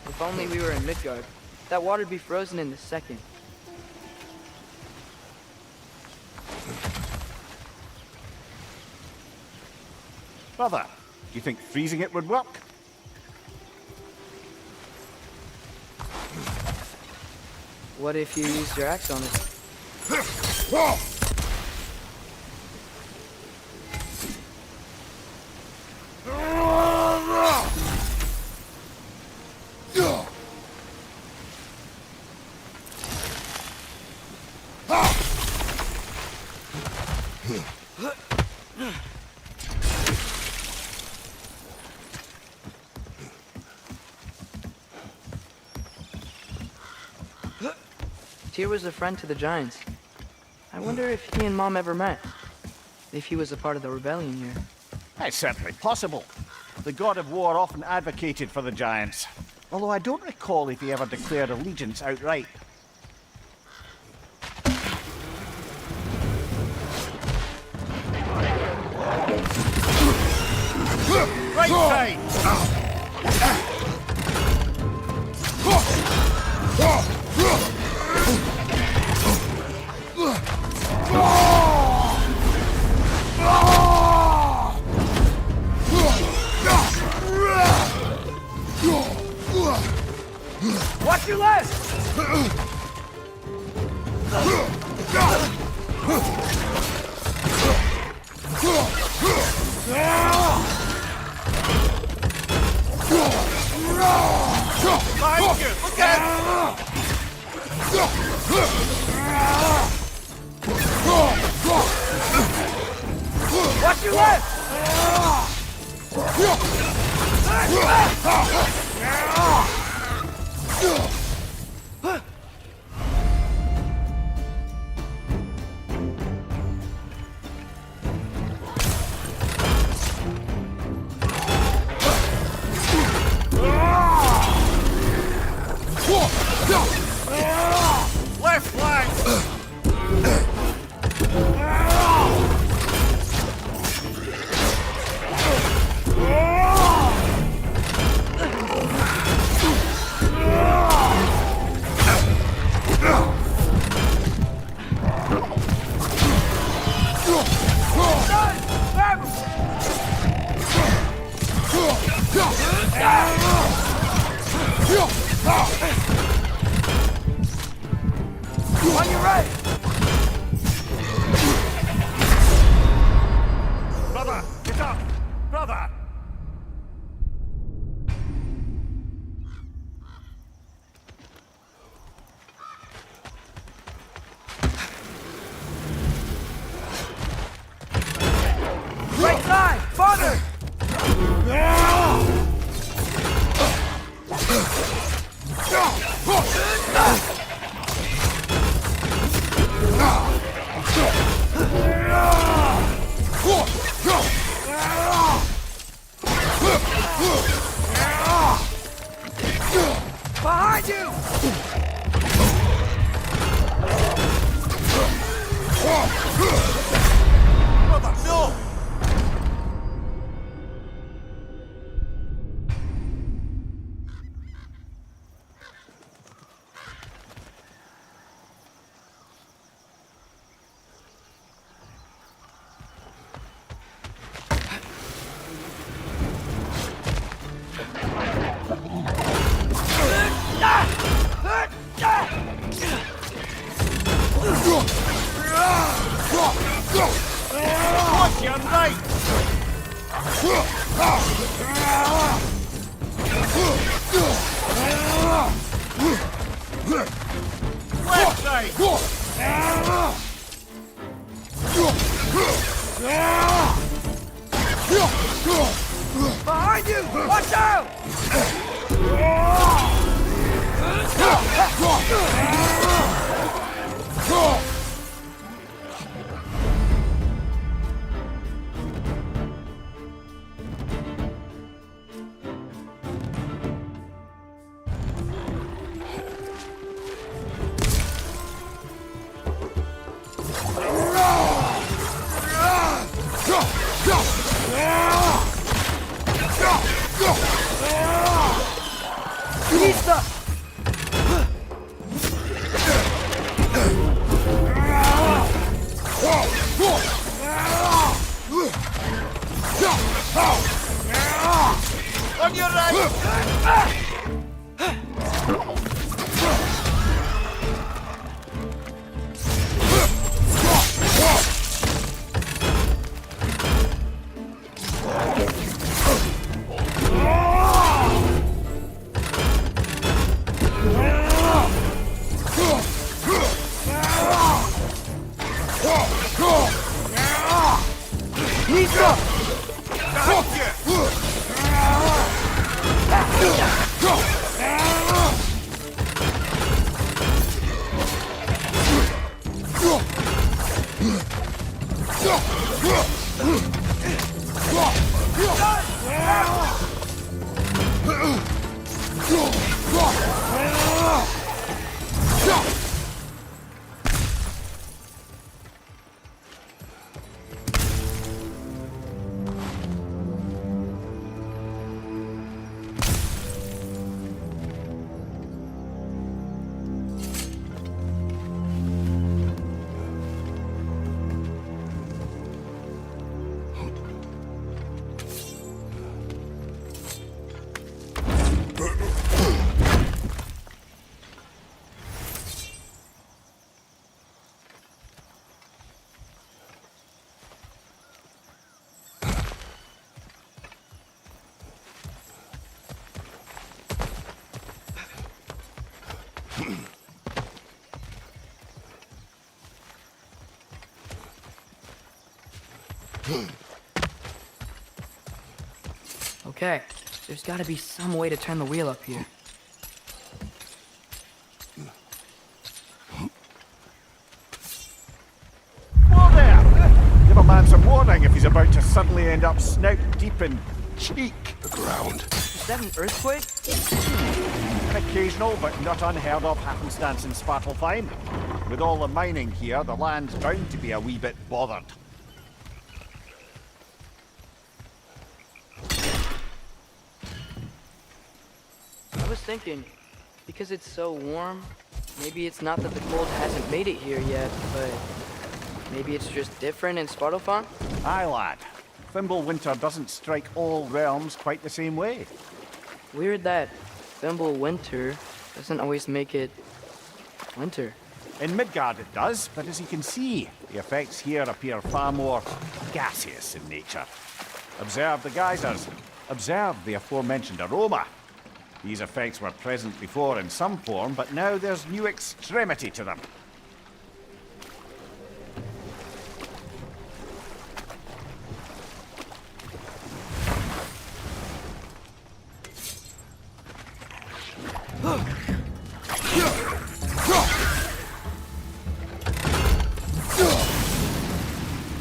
B: If only we were in Midgard. That water'd be frozen in a second.
A: Brother, do you think freezing it would work?
B: What if you used your axe on it? Tyr was a friend to the Giants. I wonder if he and Mom ever met. If he was a part of the rebellion here.
A: It's certainly possible. The god of war often advocated for the Giants. Although I don't recall if he ever declared allegiance outright. Right side! Watch your left! Look out! Watch your left!
B: Behind you!
D: Brother, no!
A: Watch your right! Left side!
B: Behind you! Watch out! Pizza!
A: On your right!
B: Pizza! Okay, there's gotta be some way to turn the wheel up here.
A: Whoa there! Give a man some warning if he's about to suddenly end up snout deep in cheek.
H: The ground.
B: Is that an earthquake?
A: An occasional but not unheard of happenstance in Svartalfheim. With all the mining here, the land's bound to be a wee bit bothered.
B: I was thinking, because it's so warm, maybe it's not that the cold hasn't made it here yet, but maybe it's just different in Svartalfheim?
A: Aye, lad. Winter doesn't strike all realms quite the same way.
B: Weird that Winter doesn't always make it winter.
A: In Midgard it does, but as you can see, the effects here appear far more gaseous in nature. Observe the geysers. Observe the aforementioned aroma. These effects were present before in some form, but now there's new extremity to them.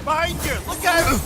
A: Behind you! Look out!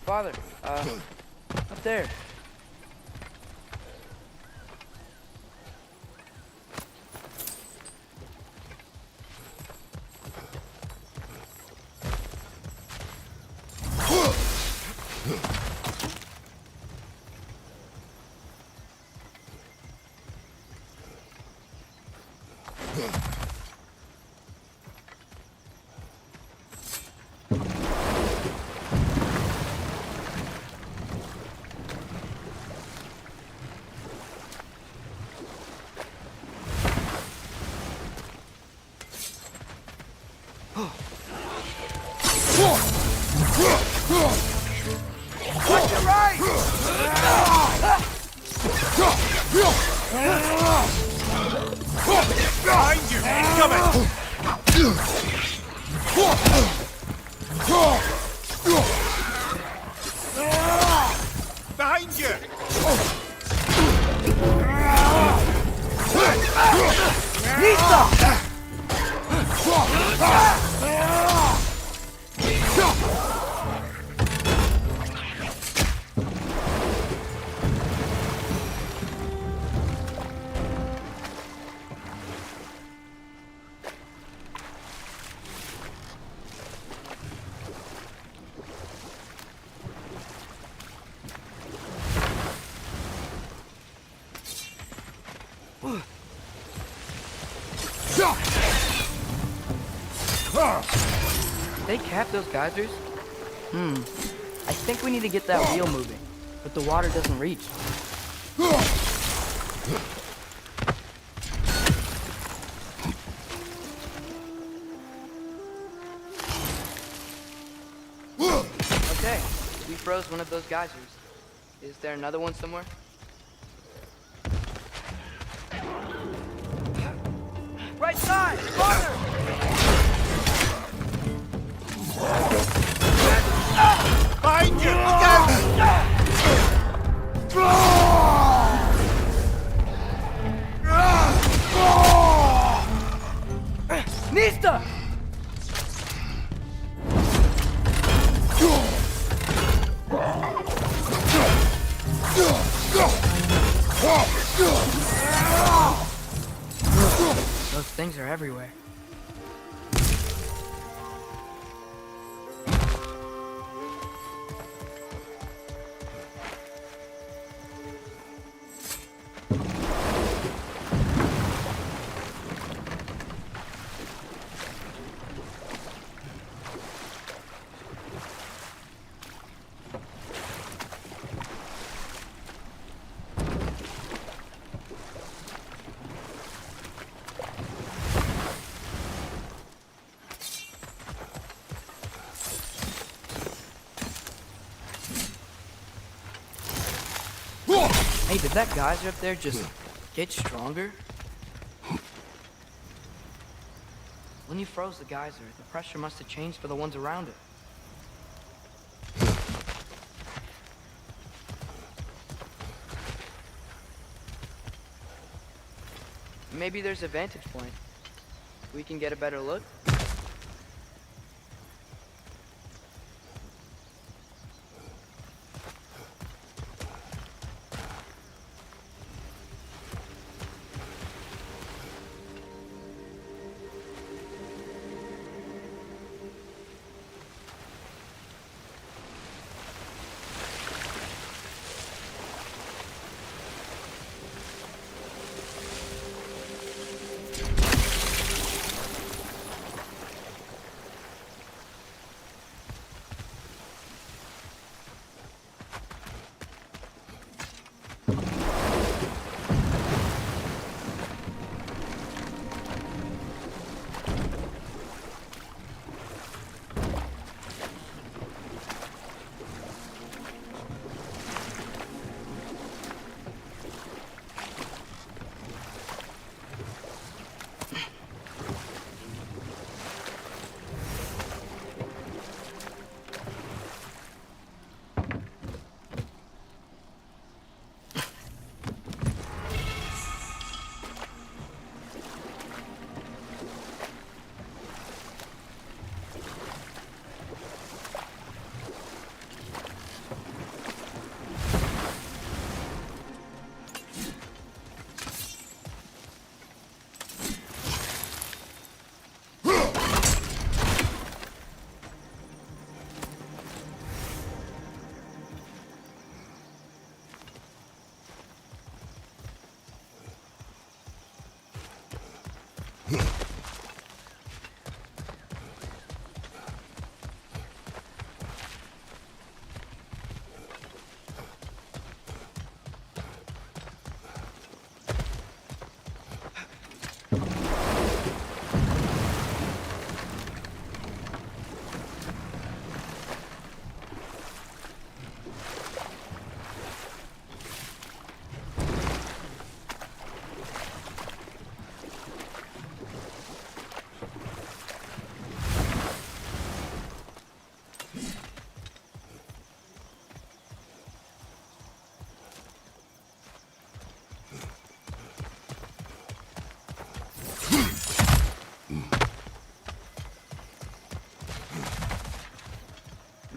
B: Father, up there. Watch your right!
F: Behind you! Incoming! Behind you!
B: Nista! They capped those geysers? I think we need to get that wheel moving, but the water doesn't reach. Okay, we froze one of those geysers. Is there another one somewhere? Right side! Father!
F: Behind you! Look out!
B: Nista! Those things are everywhere. Hey, did that geyser up there just get stronger? When you froze the geyser, the pressure must have changed for the ones around it. Maybe there's a vantage point. We can get a better look.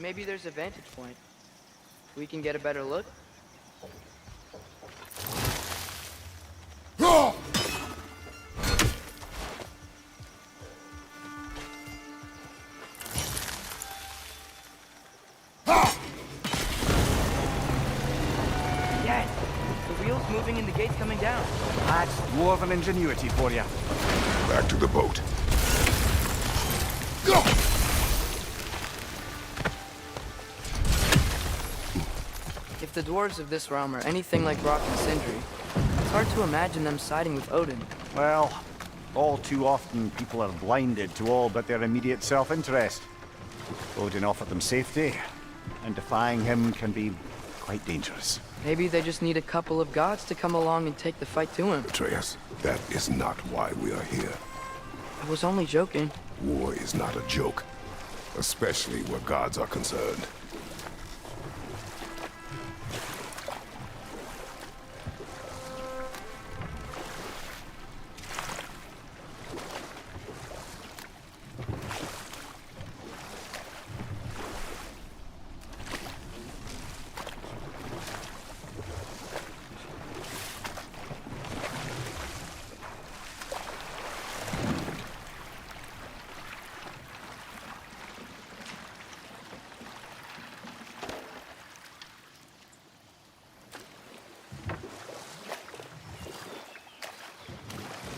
B: Maybe there's a vantage point. We can get a better look. Yes! The wheel's moving and the gate's coming down.
A: That's dwarven ingenuity for you.
H: Back to the boat.
B: If the dwarves of this realm are anything like Rock and Sindri, it's hard to imagine them siding with Odin.
A: Well, all too often people are blinded to all but their immediate self-interest. Odin offered them safety, and defying him can be quite dangerous.
B: Maybe they just need a couple of gods to come along and take the fight to him.
H: Atreus, that is not why we are here.
B: I was only joking.
H: War is not a joke, especially where gods are concerned.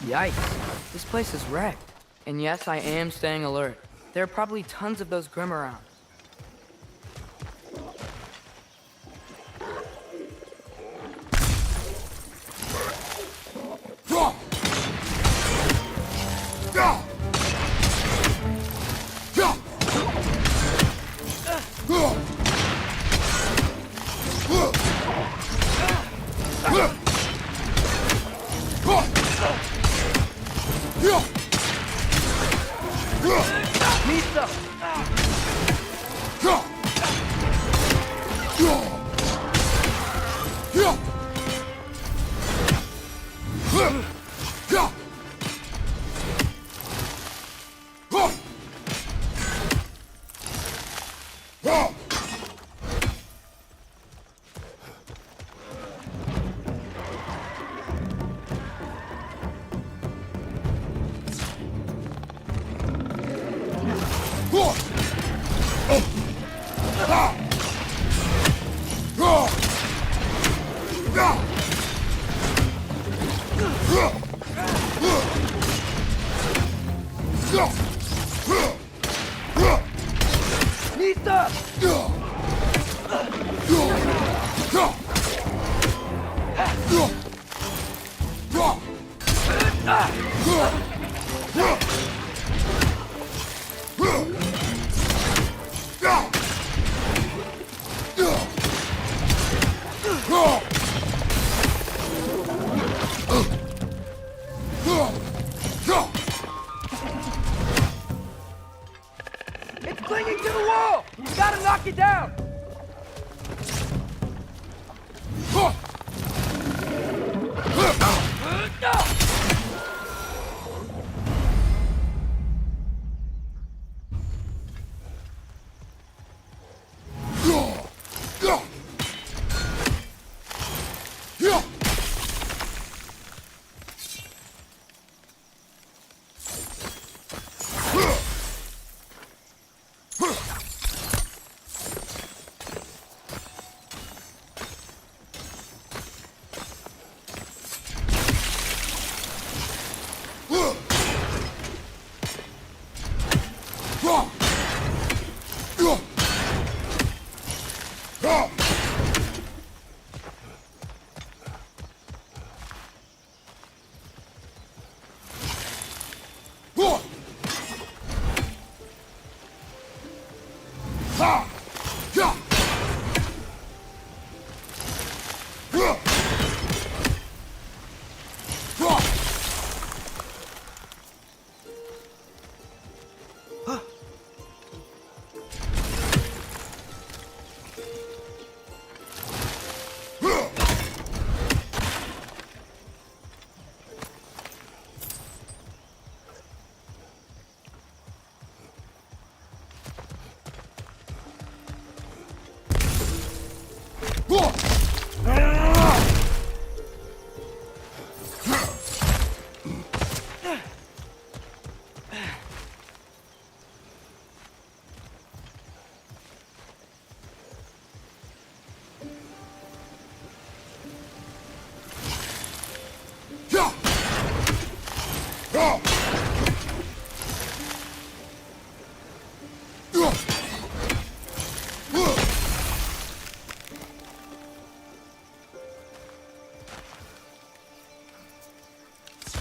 B: Yikes. This place is wrecked. And yes, I am staying alert. There are probably tons of those Grim around. It's clinging to the wall! You gotta knock it down!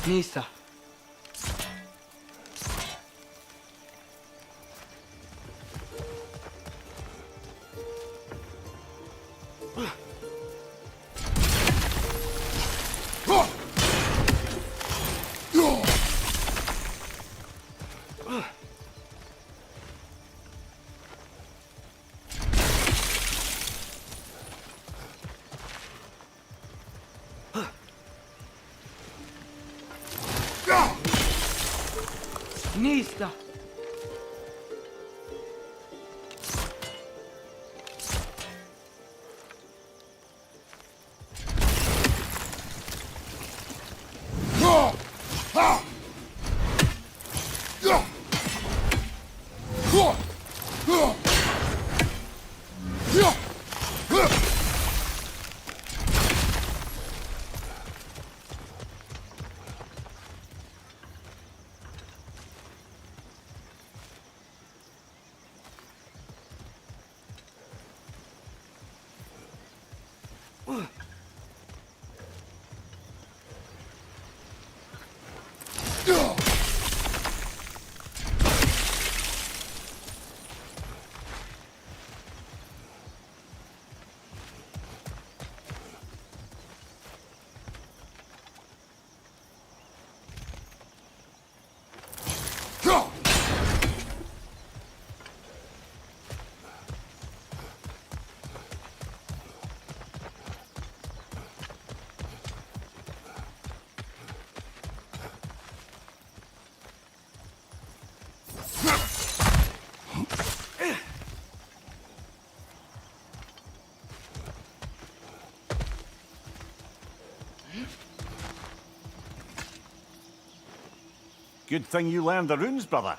B: Nisa. Nista.
A: Good thing you learned the runes, brother.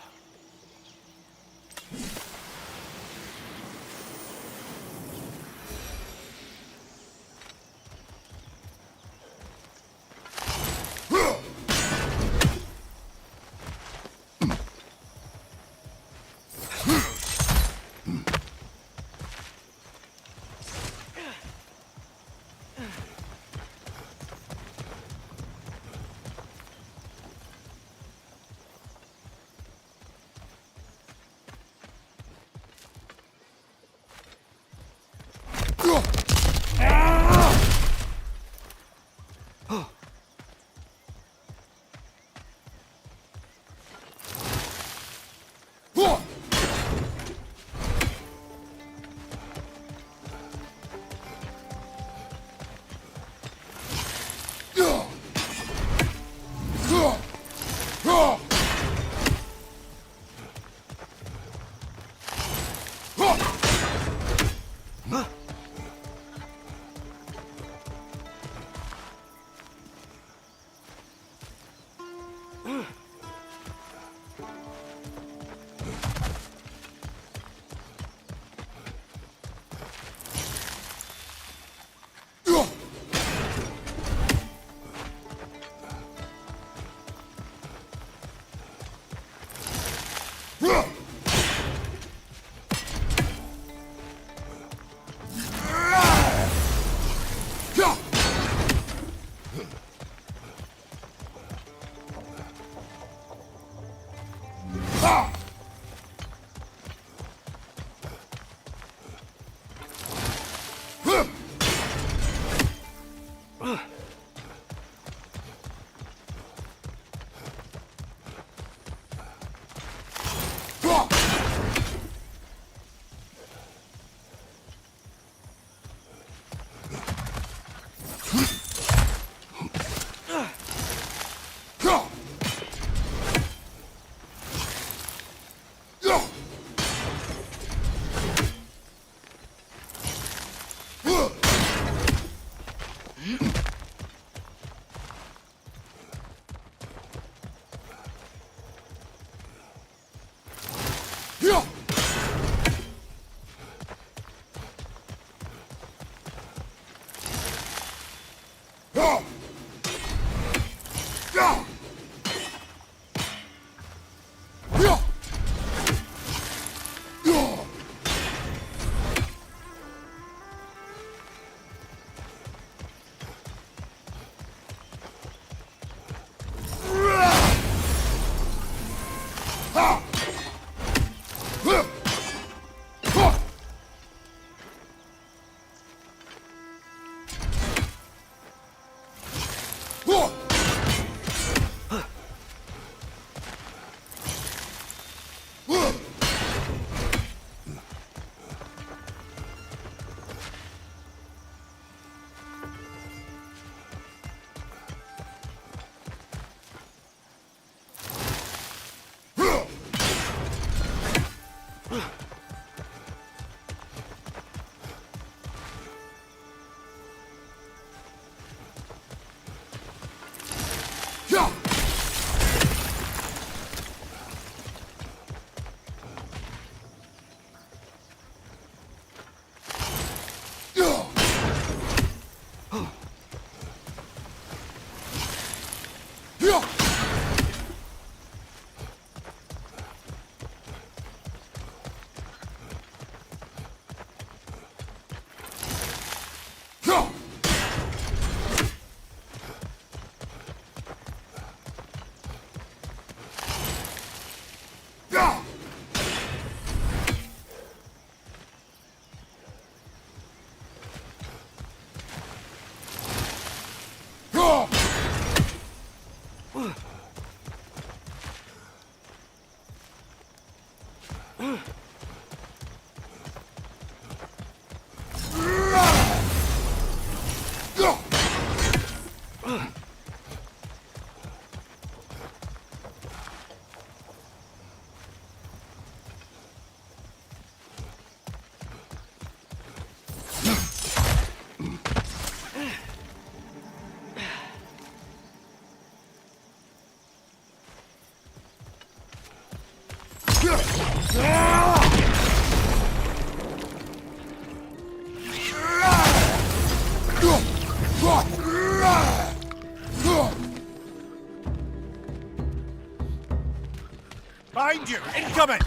F: Behind you! Incoming!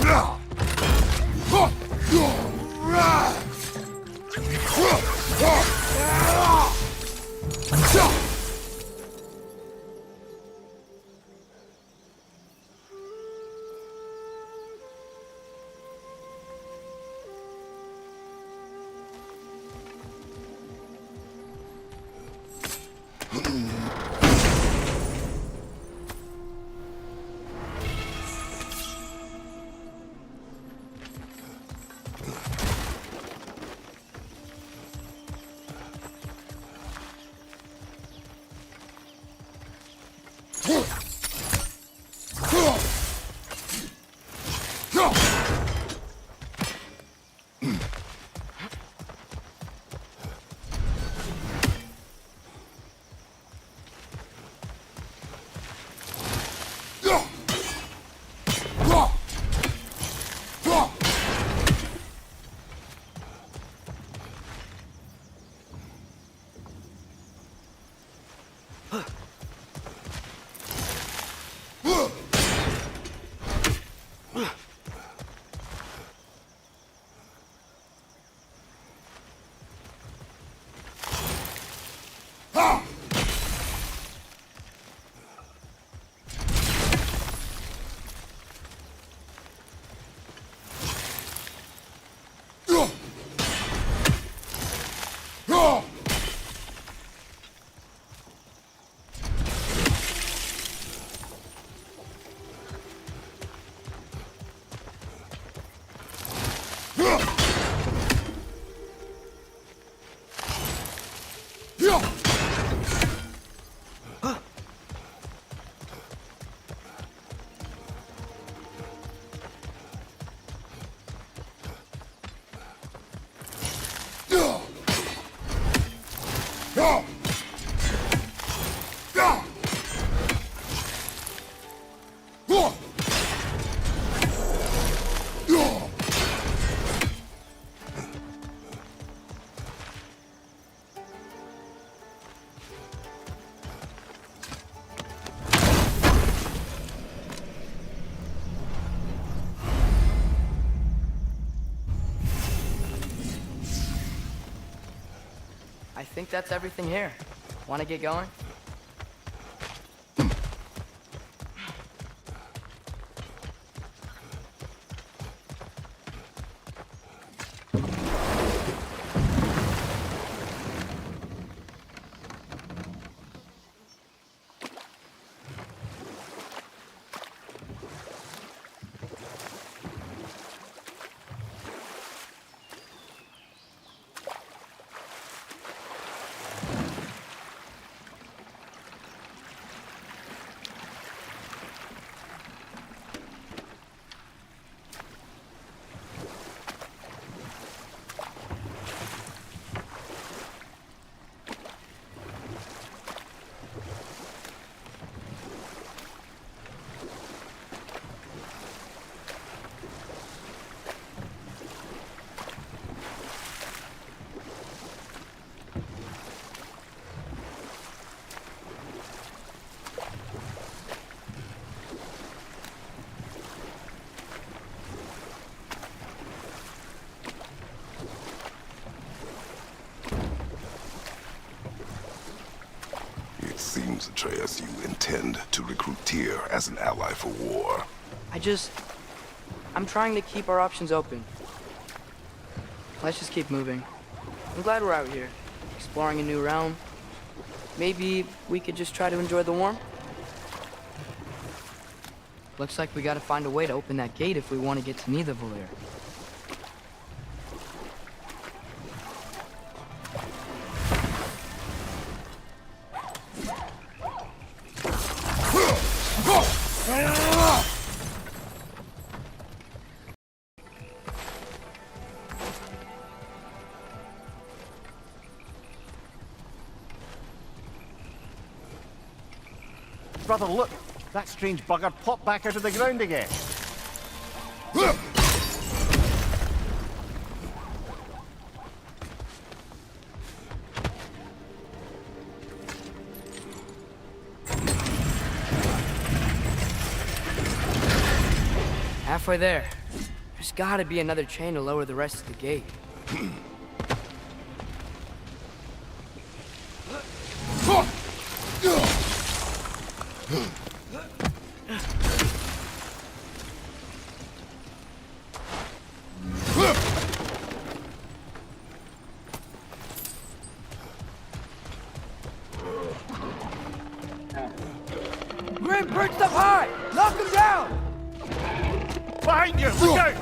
B: I think that's everything here. Want to get going?
H: It seems, Atreus, you intend to recruit Tyr as an ally for war.
B: I'm trying to keep our options open. Let's just keep moving. I'm glad we're out here, exploring a new realm. Maybe we could just try to enjoy the warmth? Looks like we gotta find a way to open that gate if we want to get to Nidavellir.
A: Brother, look! That strange bugger popped back out of the ground again.
B: halfway there. There's gotta be another chain to lower the rest of the gate. Grim, perched up high! Knock him down!
F: Behind you! Look out!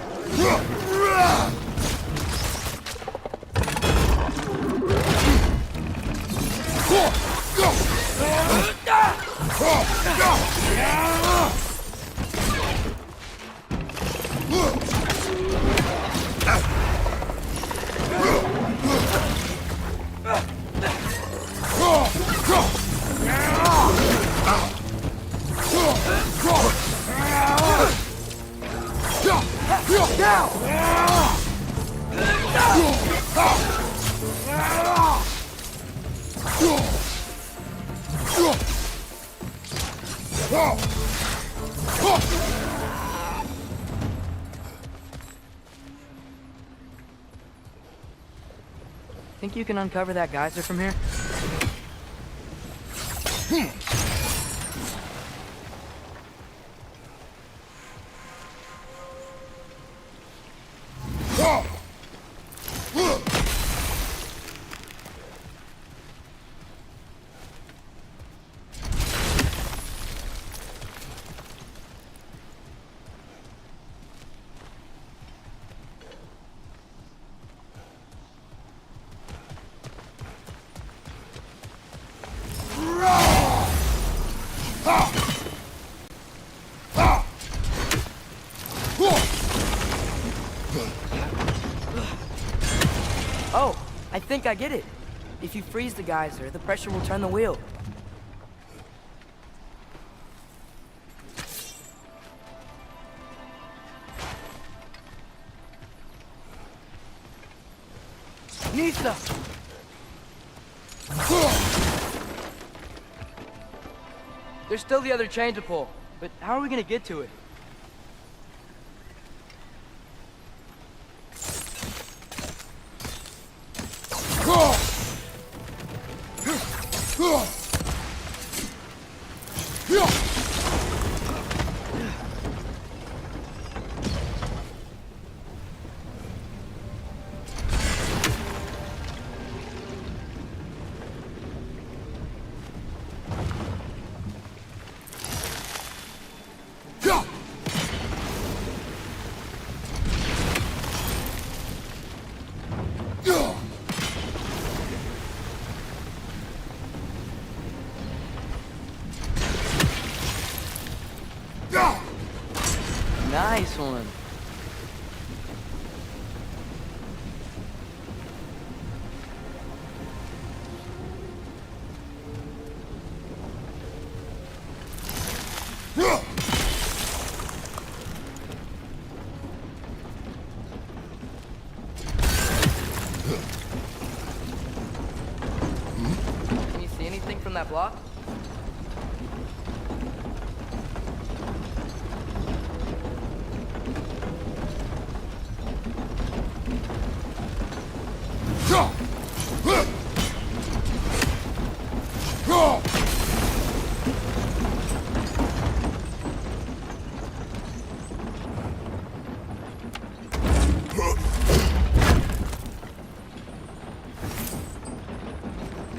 B: Think you can uncover that geyser from here? Oh, I think I get it. If you freeze the geyser, the pressure will turn the wheel. Nisa! There's still the other chain to pull, but how are we gonna get to it? Nice one. Can you see anything from that block?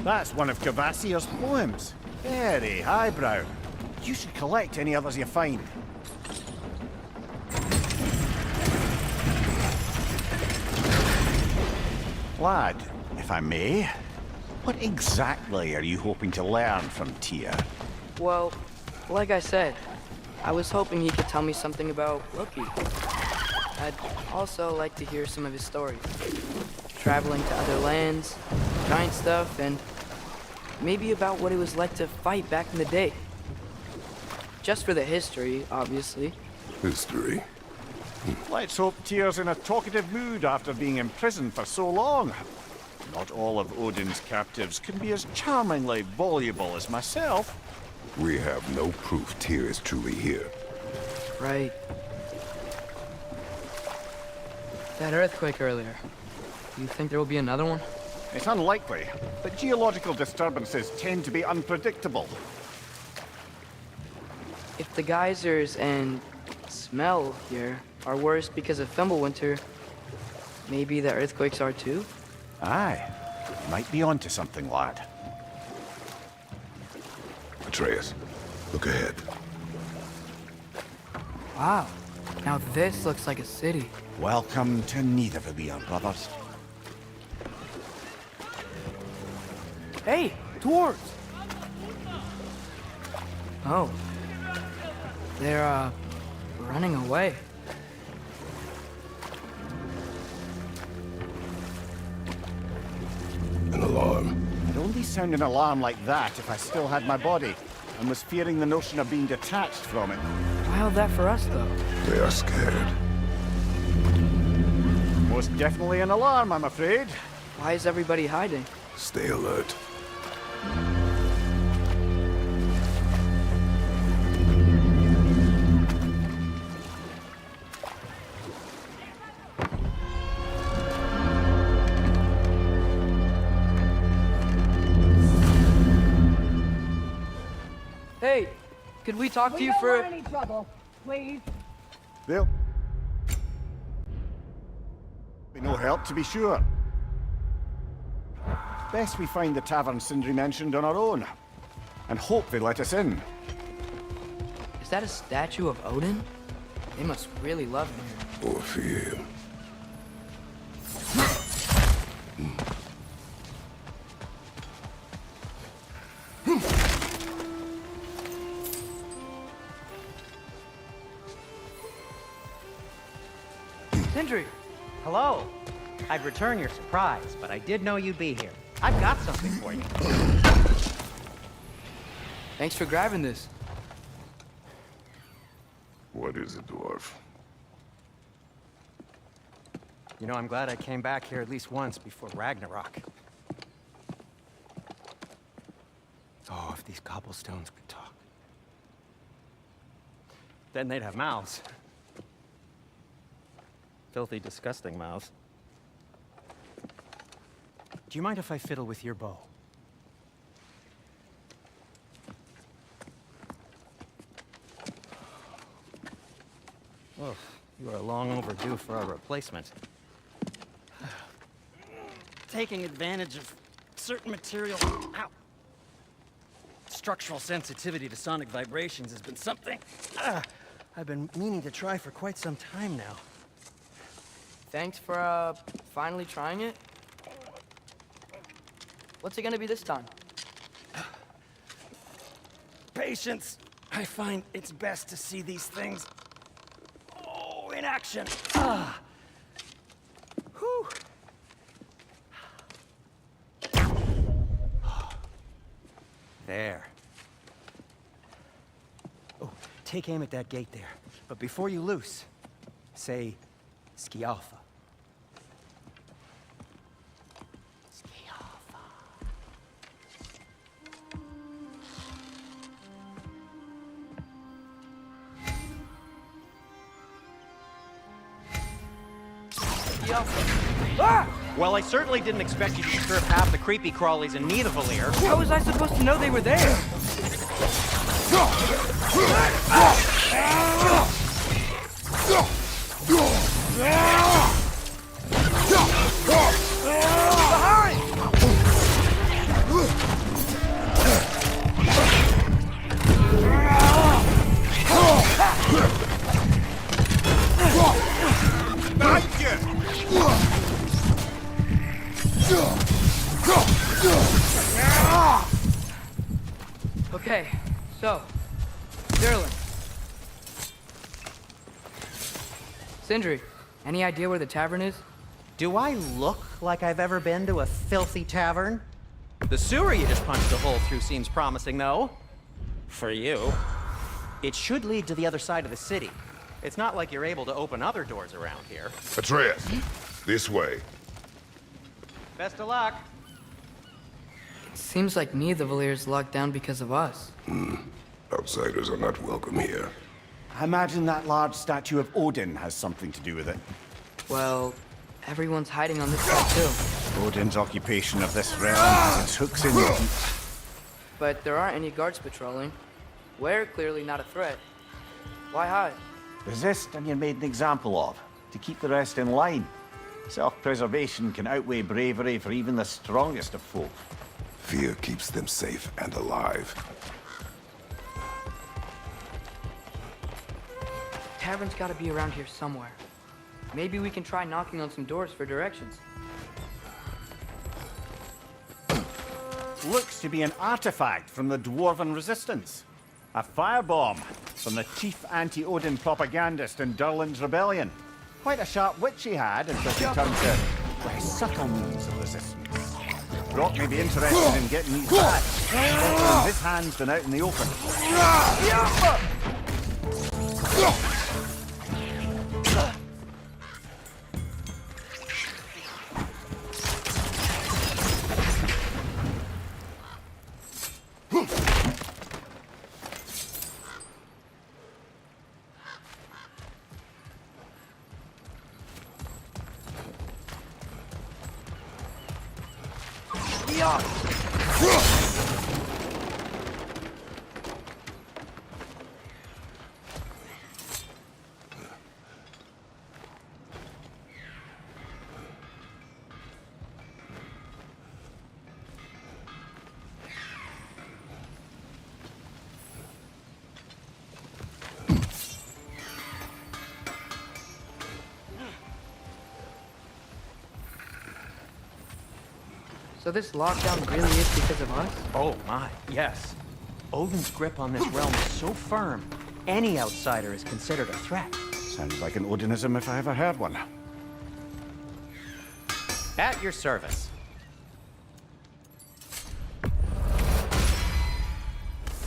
A: That's one of Cavassier's poems. Very highbrow. You should collect any others you find. Lad, if I may, what exactly are you hoping to learn from Tyr?
B: Well, like I said, I was hoping he could tell me something about Loki. I'd also like to hear some of his stories. Traveling to other lands, giant stuff, and maybe about what it was like to fight back in the day. Just for the history, obviously.
H: History?
A: Let's hope Tyr's in a talkative mood after being imprisoned for so long. Not all of Odin's captives can be as charmingly voluble as myself.
H: We have no proof Tyr is truly here.
B: Right. That earthquake earlier. Do you think there will be another one?
A: It's unlikely, but geological disturbances tend to be unpredictable.
B: If the geysers and smell here are worse because of Fimbulwinter, maybe the earthquakes are too?
A: Aye, you might be onto something, lad.
H: Atreus, look ahead.
B: Wow. Now this looks like a city.
A: Welcome to Nidavellir, brothers.
B: Hey, dwarves! Oh. They're, running away.
H: An alarm.
A: I'd only sound an alarm like that if I still had my body, and was fearing the notion of being detached from it.
B: Why held that for us, though?
H: They are scared.
A: Most definitely an alarm, I'm afraid.
B: Why is everybody hiding?
H: Stay alert.
B: Hey, could we talk to you
I: don't
B: for...
I: want any trouble, please.
A: They'll be no help, to be sure. Best we find the tavern Sindri mentioned on our own, and hope they let us in.
B: Is that a statue of Odin? They must really love him here.
H: Or fear him.
B: Sindri!
G: Hello. I'd return your surprise, but I did know you'd be here. I've got something for you.
B: Thanks for grabbing this.
H: What is it, dwarf?
G: You know, I'm glad I came back here at least once before Ragnarok. Oh, if these cobblestones could talk. Then they'd have mouths. Filthy, disgusting mouths. Do you mind if I fiddle with your bow? Oh, you are long overdue for a replacement. Taking advantage of certain material... Ow! Structural sensitivity to sonic vibrations has been something I've been meaning to try for quite some time now.
B: Thanks for, finally trying it. What's it gonna be this time?
G: Patience. I find it's best to see these things, in action. Whew. There. Oh, take aim at that gate there. But before you loose, say, Skialfa.
B: Ah!
G: Well, I certainly didn't expect you to disturb half the creepy crawlies in Nidavellir.
B: How was I supposed to know they were there? Okay, so, Sterling. Sindri, any idea where the tavern is?
G: Do I look like I've ever been to a filthy tavern? The sewer you just punched a hole through seems promising, though. For you. It should lead to the other side of the city. It's not like you're able to open other doors around here.
H: Atreus, this way.
G: Best of luck.
B: Seems like Nidavellir's locked down because of us.
H: Outsiders are not welcome here.
A: I imagine that large statue of Odin has something to do with it.
B: Well, Everyone's hiding on this side too.
A: Odin's occupation of this realm has its hooks in deep.
B: But there aren't any guards patrolling. We're clearly not a threat. Why hide?
A: Resist and you're made an example of, to keep the rest in line. Self-preservation can outweigh bravery for even the strongest of folk.
H: Fear keeps them safe and alive.
B: Tavern's gotta be around here somewhere. Maybe we can try knocking on some doors for directions.
A: Looks to be an artifact from the Dwarven Resistance. A firebomb from the chief anti-Odin propagandist in Durlin's rebellion. Quite a sharp wit he had until he turned to very subtle means of resistance. Brock may be interested in getting these back. Better in his hands than out in the open.
B: So this lockdown really is because of us?
G: Oh my, yes. Odin's grip on this realm is so firm, any outsider is considered a threat.
A: Sounds like an Odinism if I ever heard one.
G: At your service.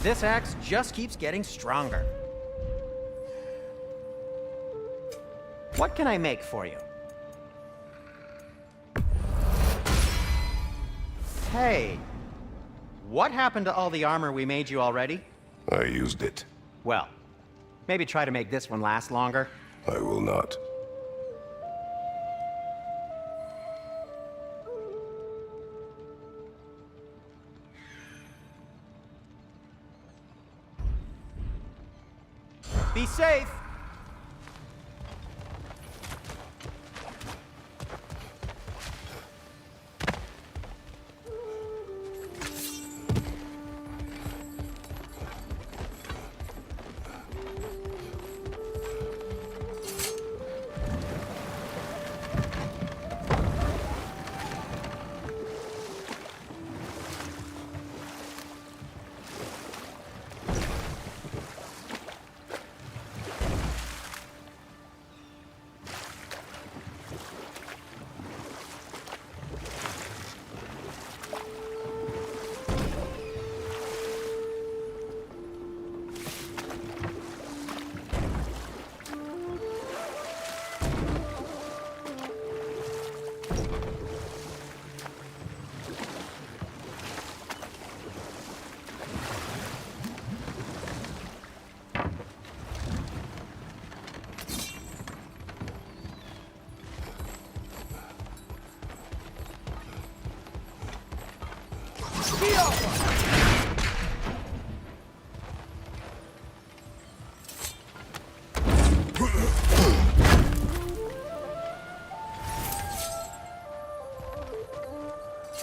G: This axe just keeps getting stronger. What can I make for you? Hey, what happened to all the armor we made you already?
H: I used it.
G: Well, maybe try to make this one last longer.
H: I will not.
G: Be safe!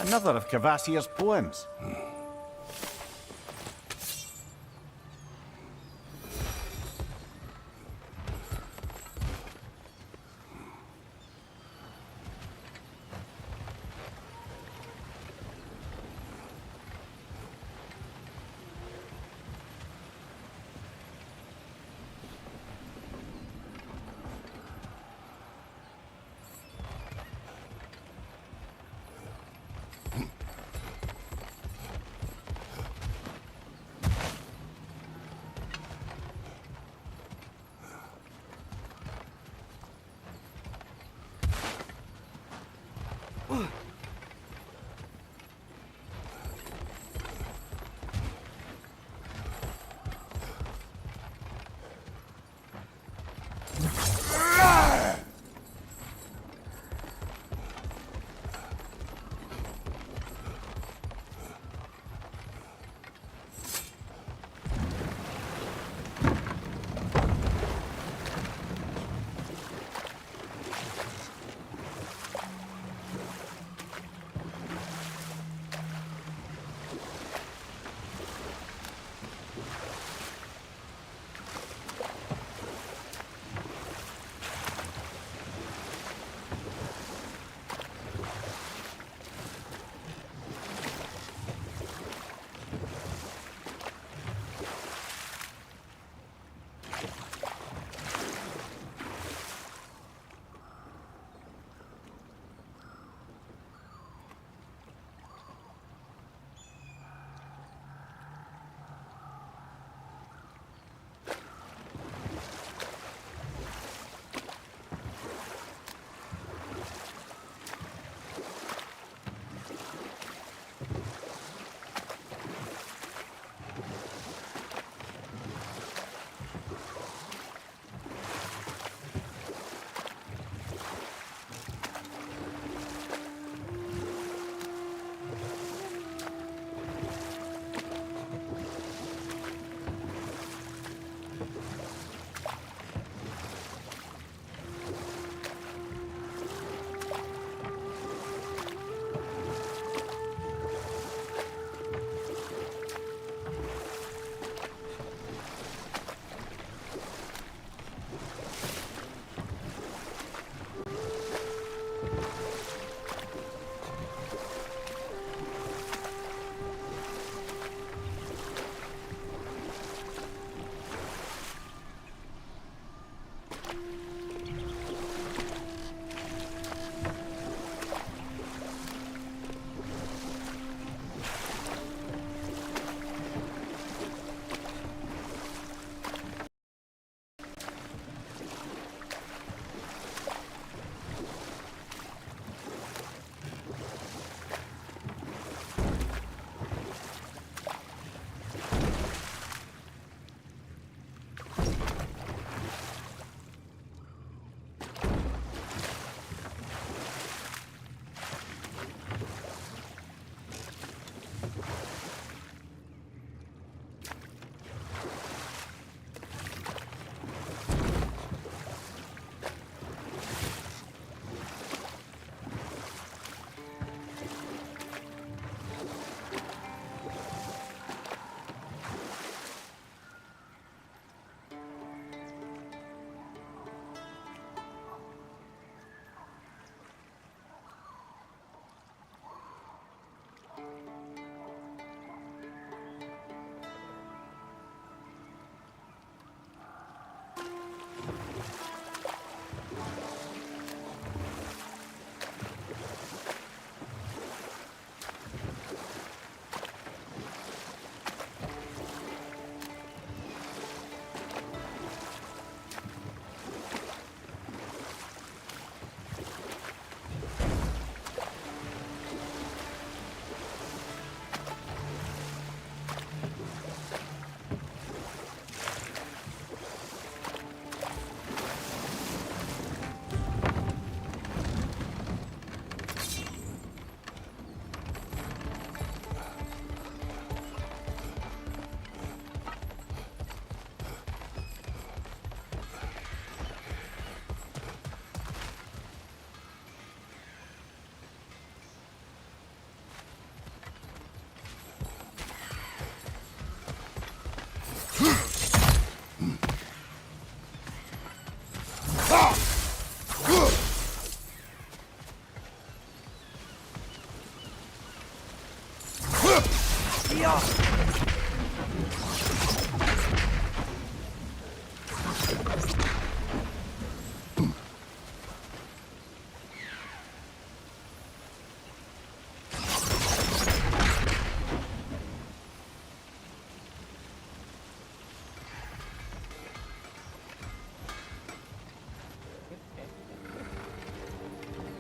A: Another of Kvasir's poems.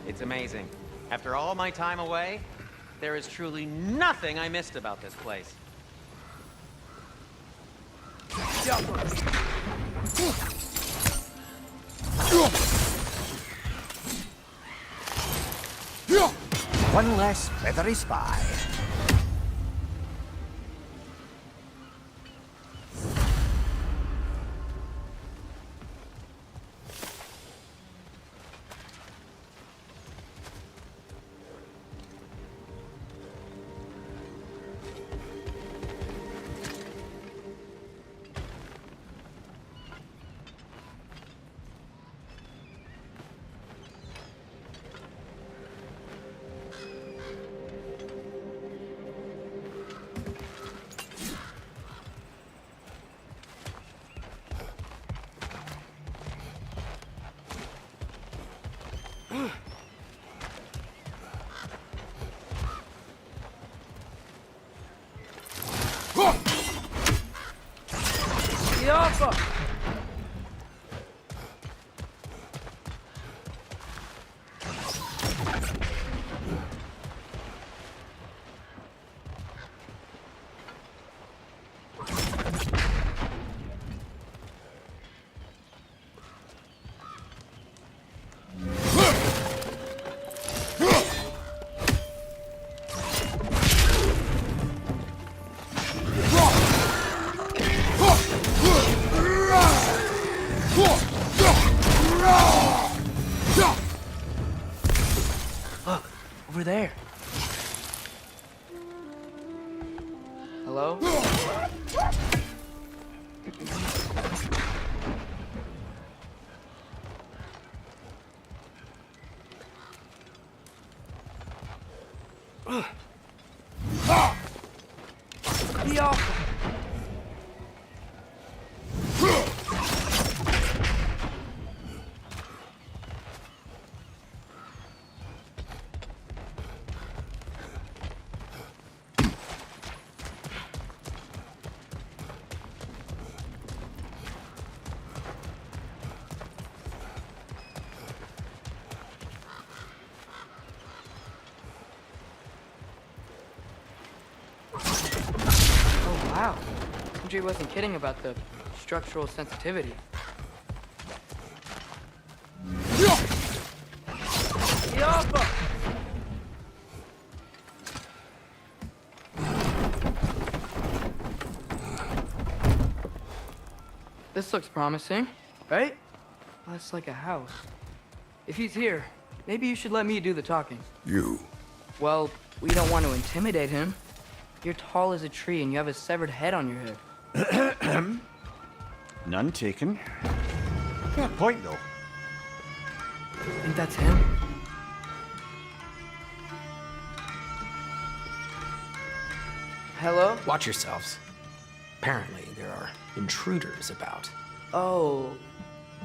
G: It's amazing. After all my time away, there is truly nothing I missed about this place.
A: One less feathery spy.
B: Over there. Hello? Be off! Wow. MJ wasn't kidding about the structural sensitivity. This looks promising, right? That's like a house. If he's here, maybe you should let me do the talking.
H: You.
B: Well, we don't want to intimidate him. You're tall as a tree and you have a severed head on your head.
A: None taken. Fair point, though.
B: Think that's him? Hello?
I: Watch yourselves. Apparently, there are intruders about.
B: Oh,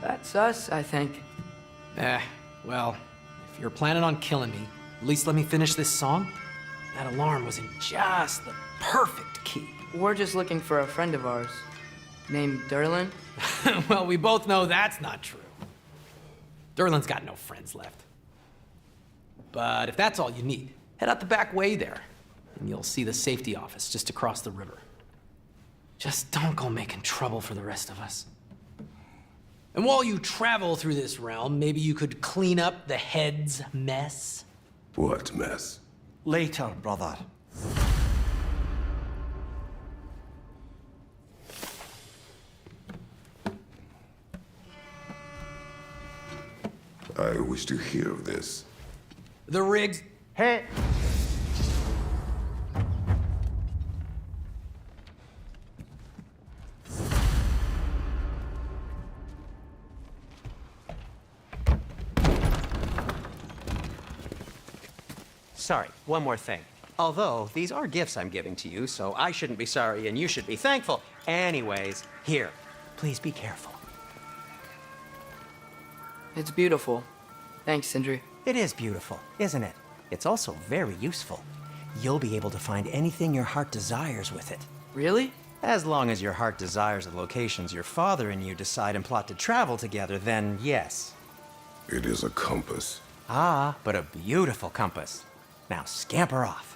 B: that's us, I think.
I: Well, if you're planning on killing me, at least let me finish this song. That alarm was in just the perfect key.
B: We're just looking for a friend of ours, named Derlin.
I: Well, we both know that's not true. Derlin's got no friends left. But if that's all you need, head out the back way there, and you'll see the safety office just across the river. Just don't go making trouble for the rest of us. And while you travel through this realm, maybe you could clean up the head's mess?
H: What mess?
A: Later, brother.
H: I wish to hear of this.
I: The rigs...
A: Hey!
G: Sorry, one more thing. Although, these are gifts I'm giving to you, so I shouldn't be sorry and you should be thankful. Anyways, here, please be careful.
B: It's beautiful. Thanks, Sindri.
G: It is beautiful, isn't it? It's also very useful. You'll be able to find anything your heart desires with it.
B: Really?
G: As long as your heart desires the locations your father and you decide and plot to travel together, then yes.
H: It is a compass.
G: Ah, but a beautiful compass. Now scamper off.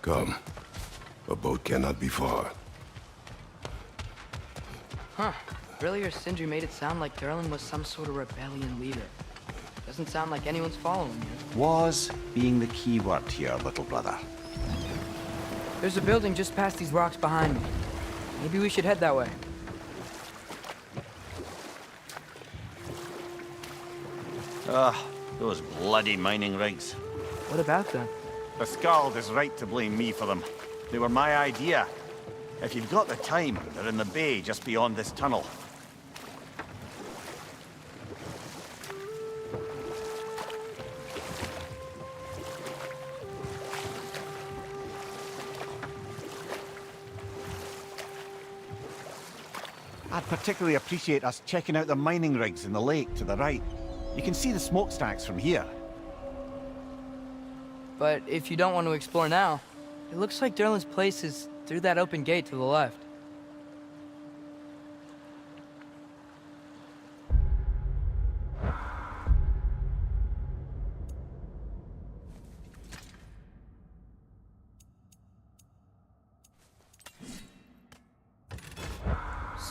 H: Come. A boat cannot be far.
B: Huh. Earlier, Sindri made it sound like Durlin was some sort of rebellion leader. Doesn't sound like anyone's following you.
A: Was being the key word here, little brother.
B: There's a building just past these rocks behind me. Maybe we should head that way.
A: Those bloody mining rigs.
B: What about them?
A: The Skald is right to blame me for them. They were my idea. If you've got the time, they're in the bay just beyond this tunnel. I'd particularly appreciate us checking out the mining rigs in the lake to the right. You can see the smokestacks from here.
B: But if you don't want to explore now, it looks like Durlin's place is through that open gate to the left.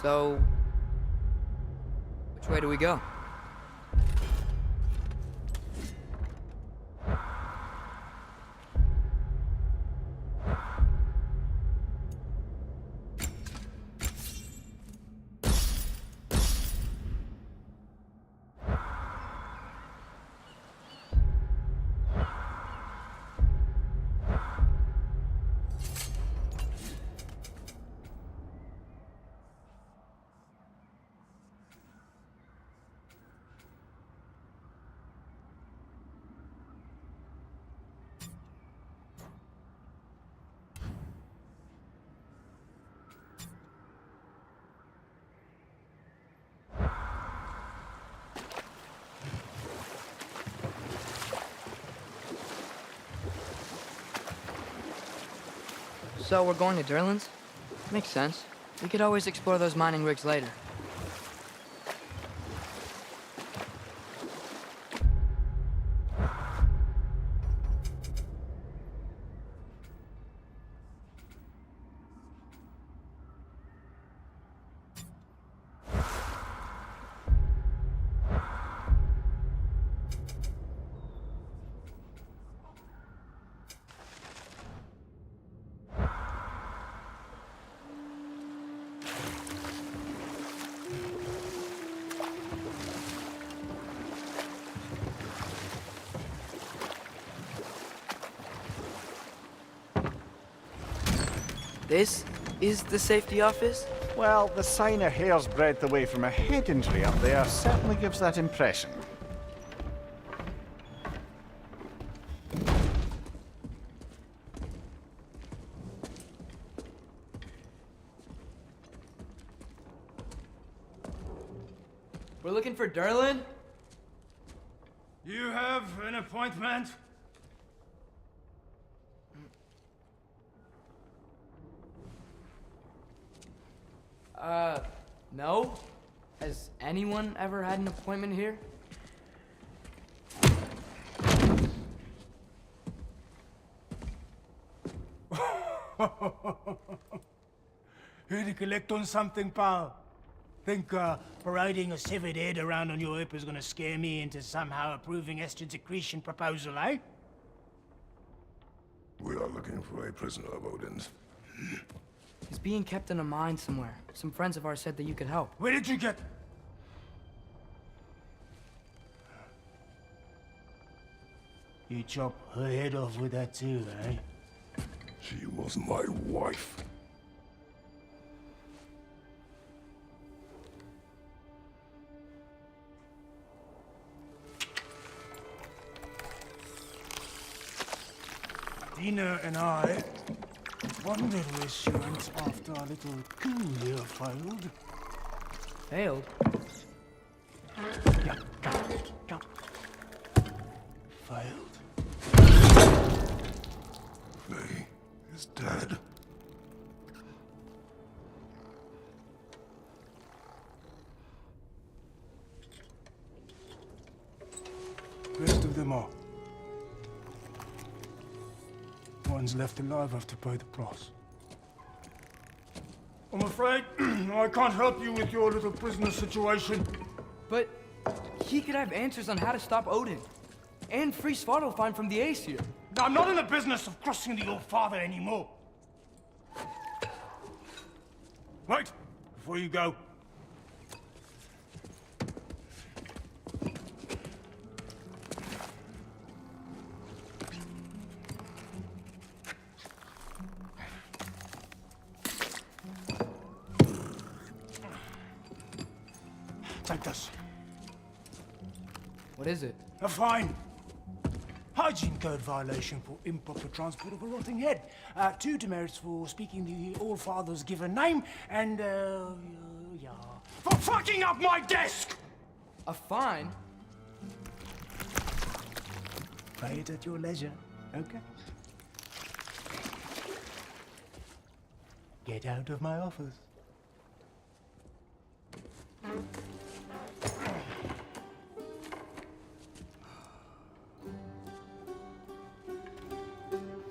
B: So, which way do we go? So we're going to Durlin's? Makes sense. We could always explore those mining rigs later. This is the safety office?
A: Well, the sign a hair's breadth away from a head injury up there certainly gives that impression.
B: We're looking for Durlin?
J: You have an appointment?
B: No? Has anyone ever had an appointment here?
J: Here to collect on something, pal? Think, parading a severed head around on your hip is gonna scare me into somehow approving Estrid's accretion proposal, eh?
H: We are looking for a prisoner of Odin's.
B: He's being kept in a mine somewhere. Some friends of ours said that you could help.
J: Where did you get... You chop her head off with that too, eh?
H: She was my wife.
J: Dina and I wondered where she went after our little coup here failed.
B: Failed?
J: Yeah, jump. Failed.
H: Faye is dead.
J: Rest of them are. One's left alive have to pay the price. I'm afraid I can't help you with your little prisoner situation.
B: But he could have answers on how to stop Odin. And free Svartalfheim from the Aesir.
J: I'm not in the business of crossing the old father anymore. Wait, before you go. Take this.
B: What is it?
J: A fine. Hygiene code violation for improper transport of a rotting head. 2 demerits for speaking the All-Father's given name, and, yeah. For fucking up my desk!
B: A fine?
J: Pay it at your leisure, okay? Get out of my office.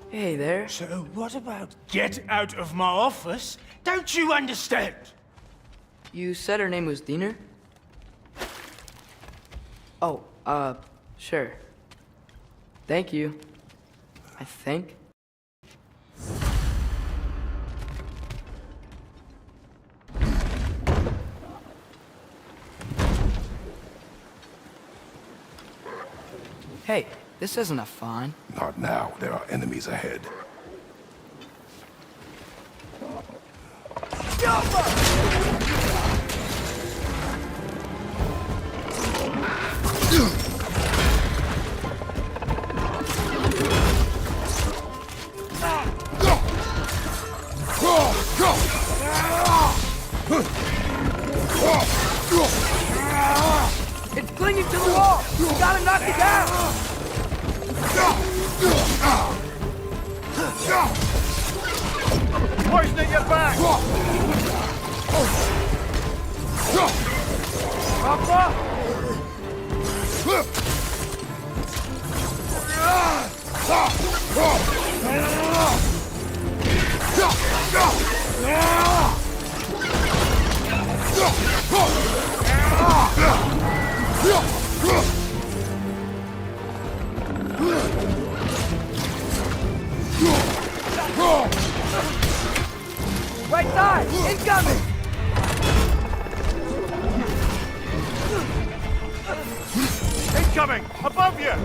B: Hey there.
J: So what about get out of my office? Don't you understand?
B: You said her name was Diener? Oh, sure. Thank you. I think. Hey, this isn't a fine.
H: Not now. There are enemies ahead.
B: It's clinging to the wall! You gotta knock it down!
A: Poison at your back! Papa!
B: Right side! Incoming!
A: Incoming! Above you!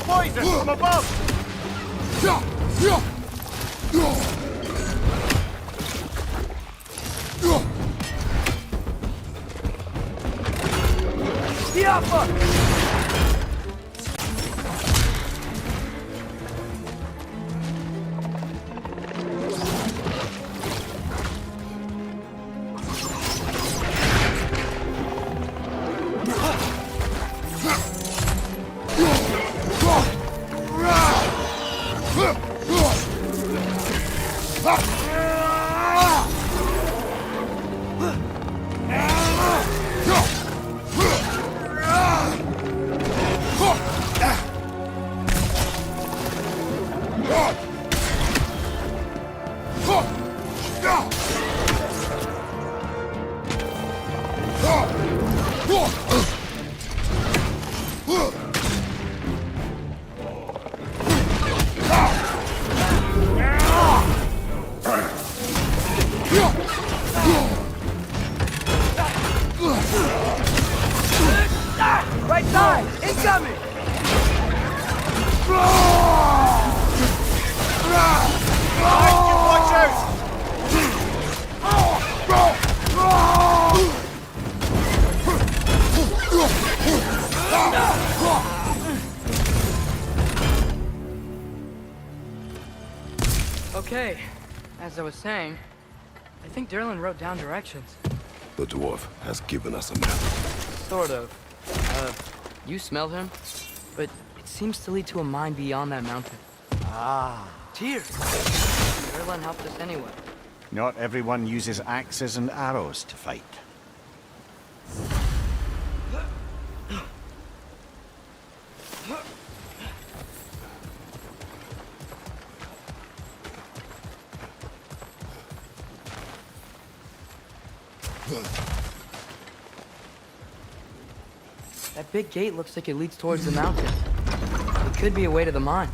A: Poison from above!
B: The Alpha! Right side! Incoming!
A: Watch out!
B: Okay, as I was saying, I think Derlin wrote down directions.
H: The dwarf has given us a map.
B: Sort of. You smelled him? But it seems to lead to a mine beyond that mountain.
A: Ah.
B: Tears! Derlin helped us anyway.
A: Not everyone uses axes and arrows to fight.
B: That big gate looks like it leads towards the mountain. It could be a way to the mine.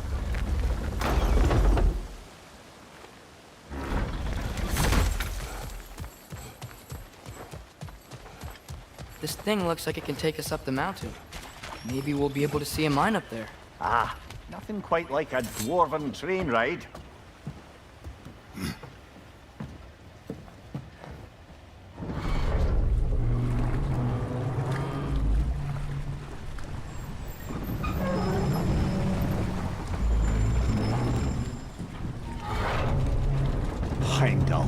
B: This thing looks like it can take us up the mountain. Maybe we'll be able to see a mine up there.
A: Ah, nothing quite like a dwarven train ride. Heimdall.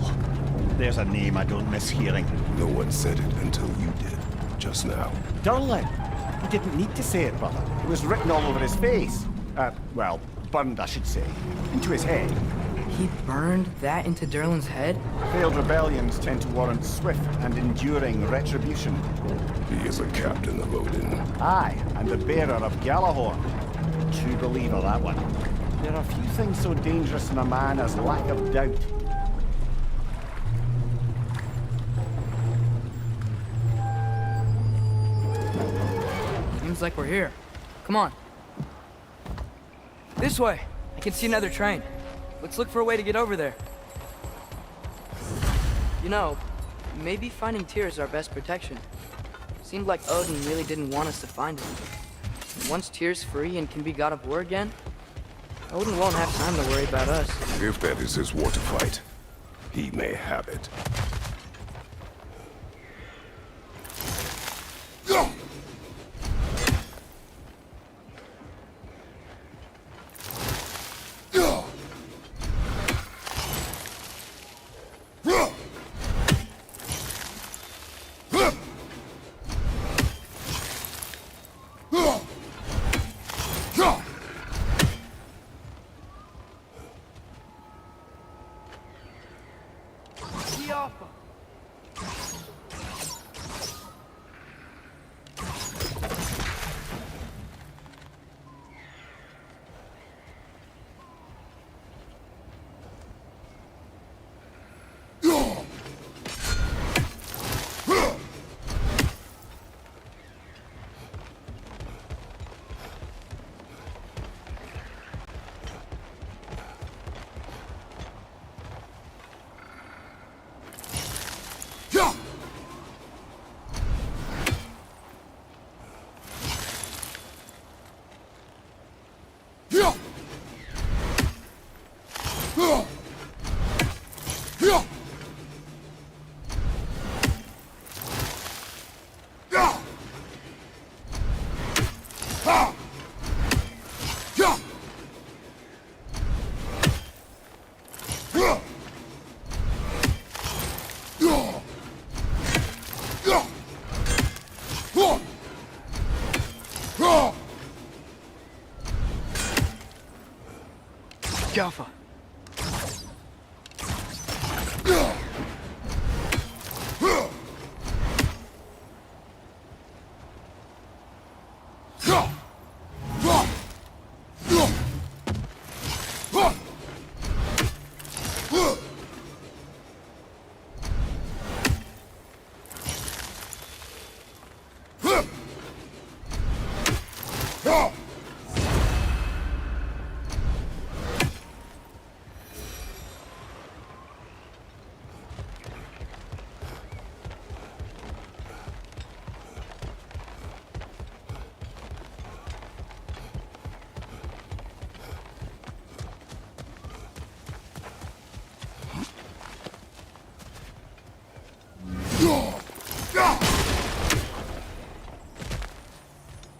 A: There's a name I don't miss hearing.
H: No one said it until you did, just now.
A: Durlin. He didn't need to say it, brother. It was written all over his face. Well, burned, I should say. Into his head.
B: He burned that into Derlin's head?
A: Failed rebellions tend to warrant swift and enduring retribution.
H: He is a captain of Odin.
A: Aye, and the bearer of Galahorn. True believer, that one. There are few things so dangerous in a man as lack of doubt.
B: Seems like we're here. Come on. This way. I can see another train. Let's look for a way to get over there. You know, maybe finding Tyr is our best protection. Seemed like Odin really didn't want us to find him. Once Tyr's free and can be god of war again, Odin won't have time to worry about us.
H: If that is his war to fight, he may have it.
B: Be off! Jaffa.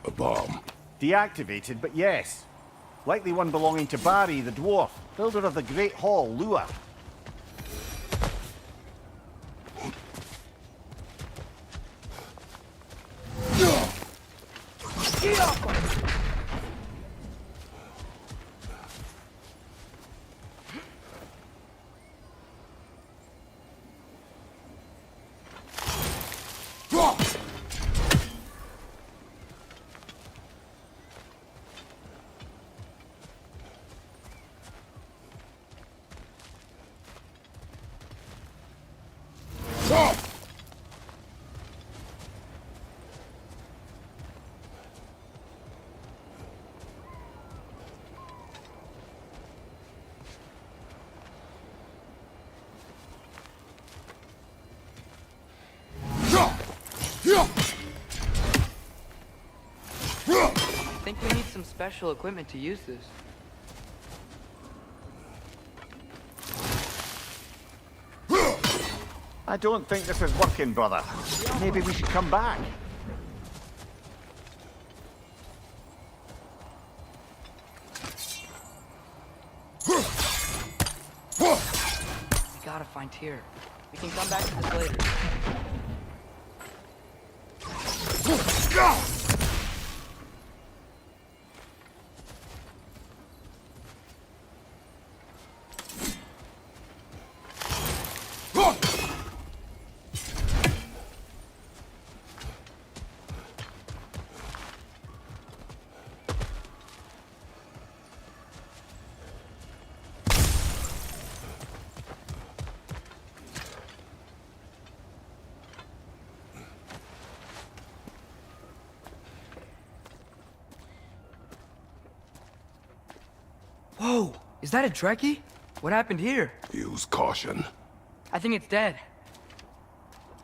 H: A bomb.
A: Deactivated, but yes. Likely one belonging to Barry, the dwarf, builder of the Great Hall, Lua.
B: I think we need some special equipment to use this.
A: I don't think this is working, brother. Maybe we should come back.
B: We gotta find Tyr. We can come back to this later. Whoa! Is that a Trekkie? What happened here?
H: Use caution.
B: I think it's dead.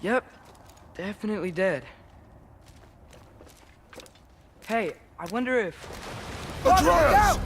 B: Yep. Definitely dead. Hey, I wonder if...
H: Atreus!
J: Watch out!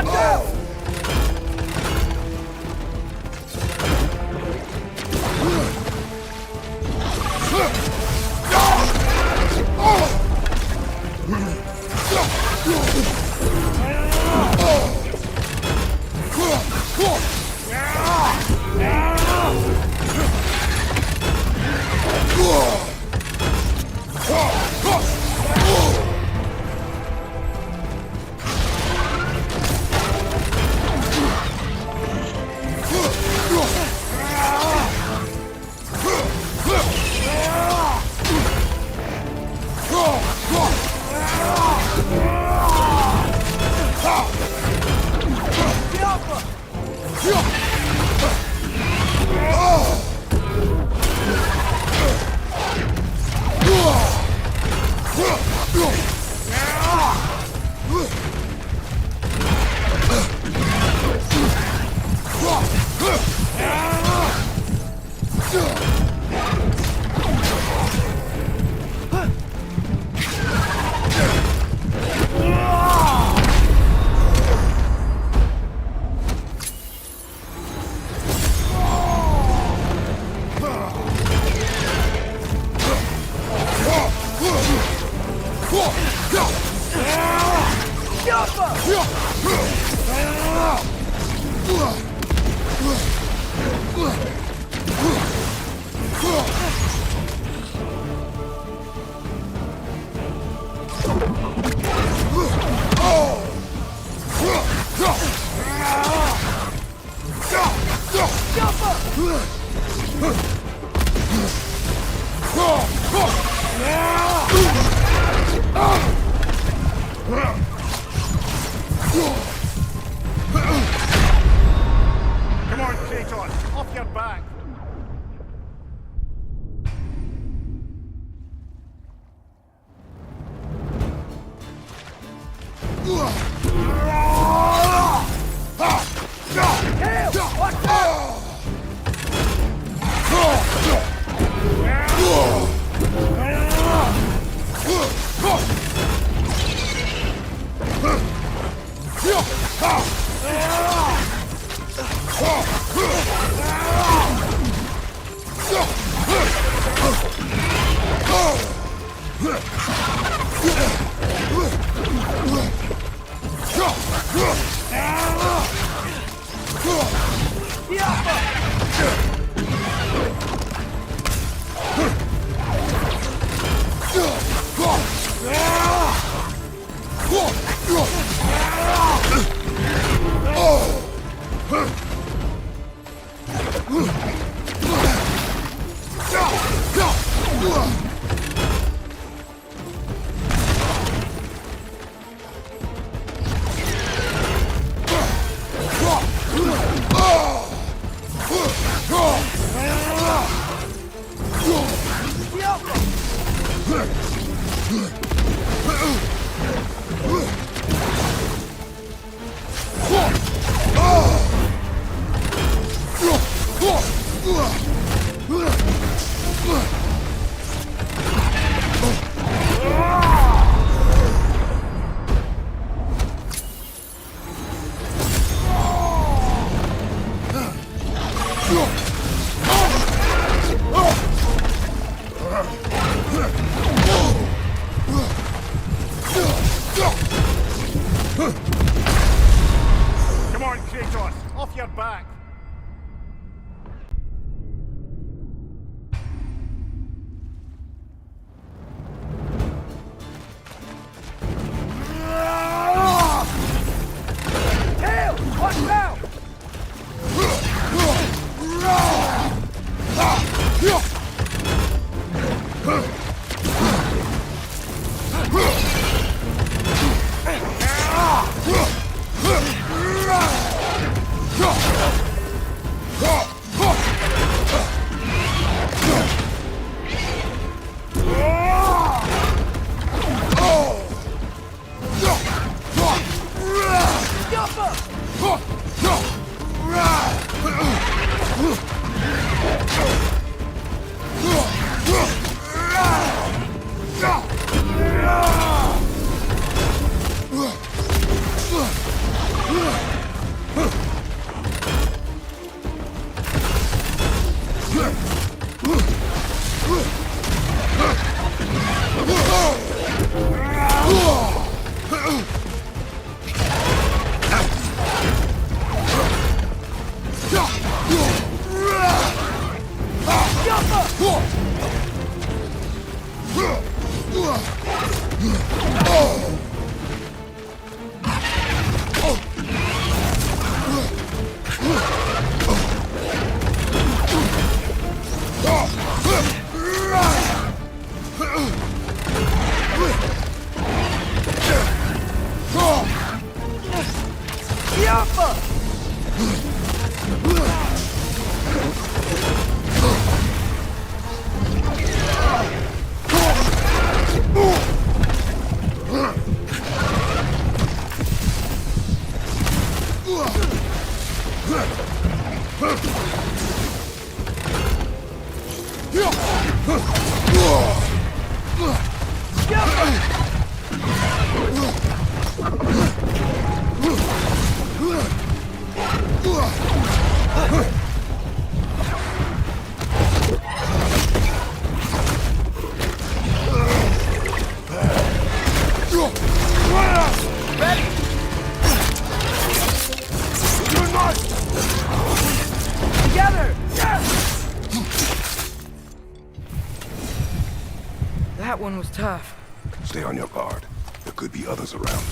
B: Watch out!
A: Come on, Kratos, off your back. Come on, Kratos, off your back.
B: Tails! Watch out! That one was tough.
H: Stay on your guard. There could be others around.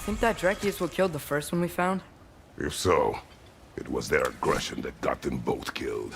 B: Think that Drekius what killed the first one we found?
H: If so, it was their aggression that got them both killed.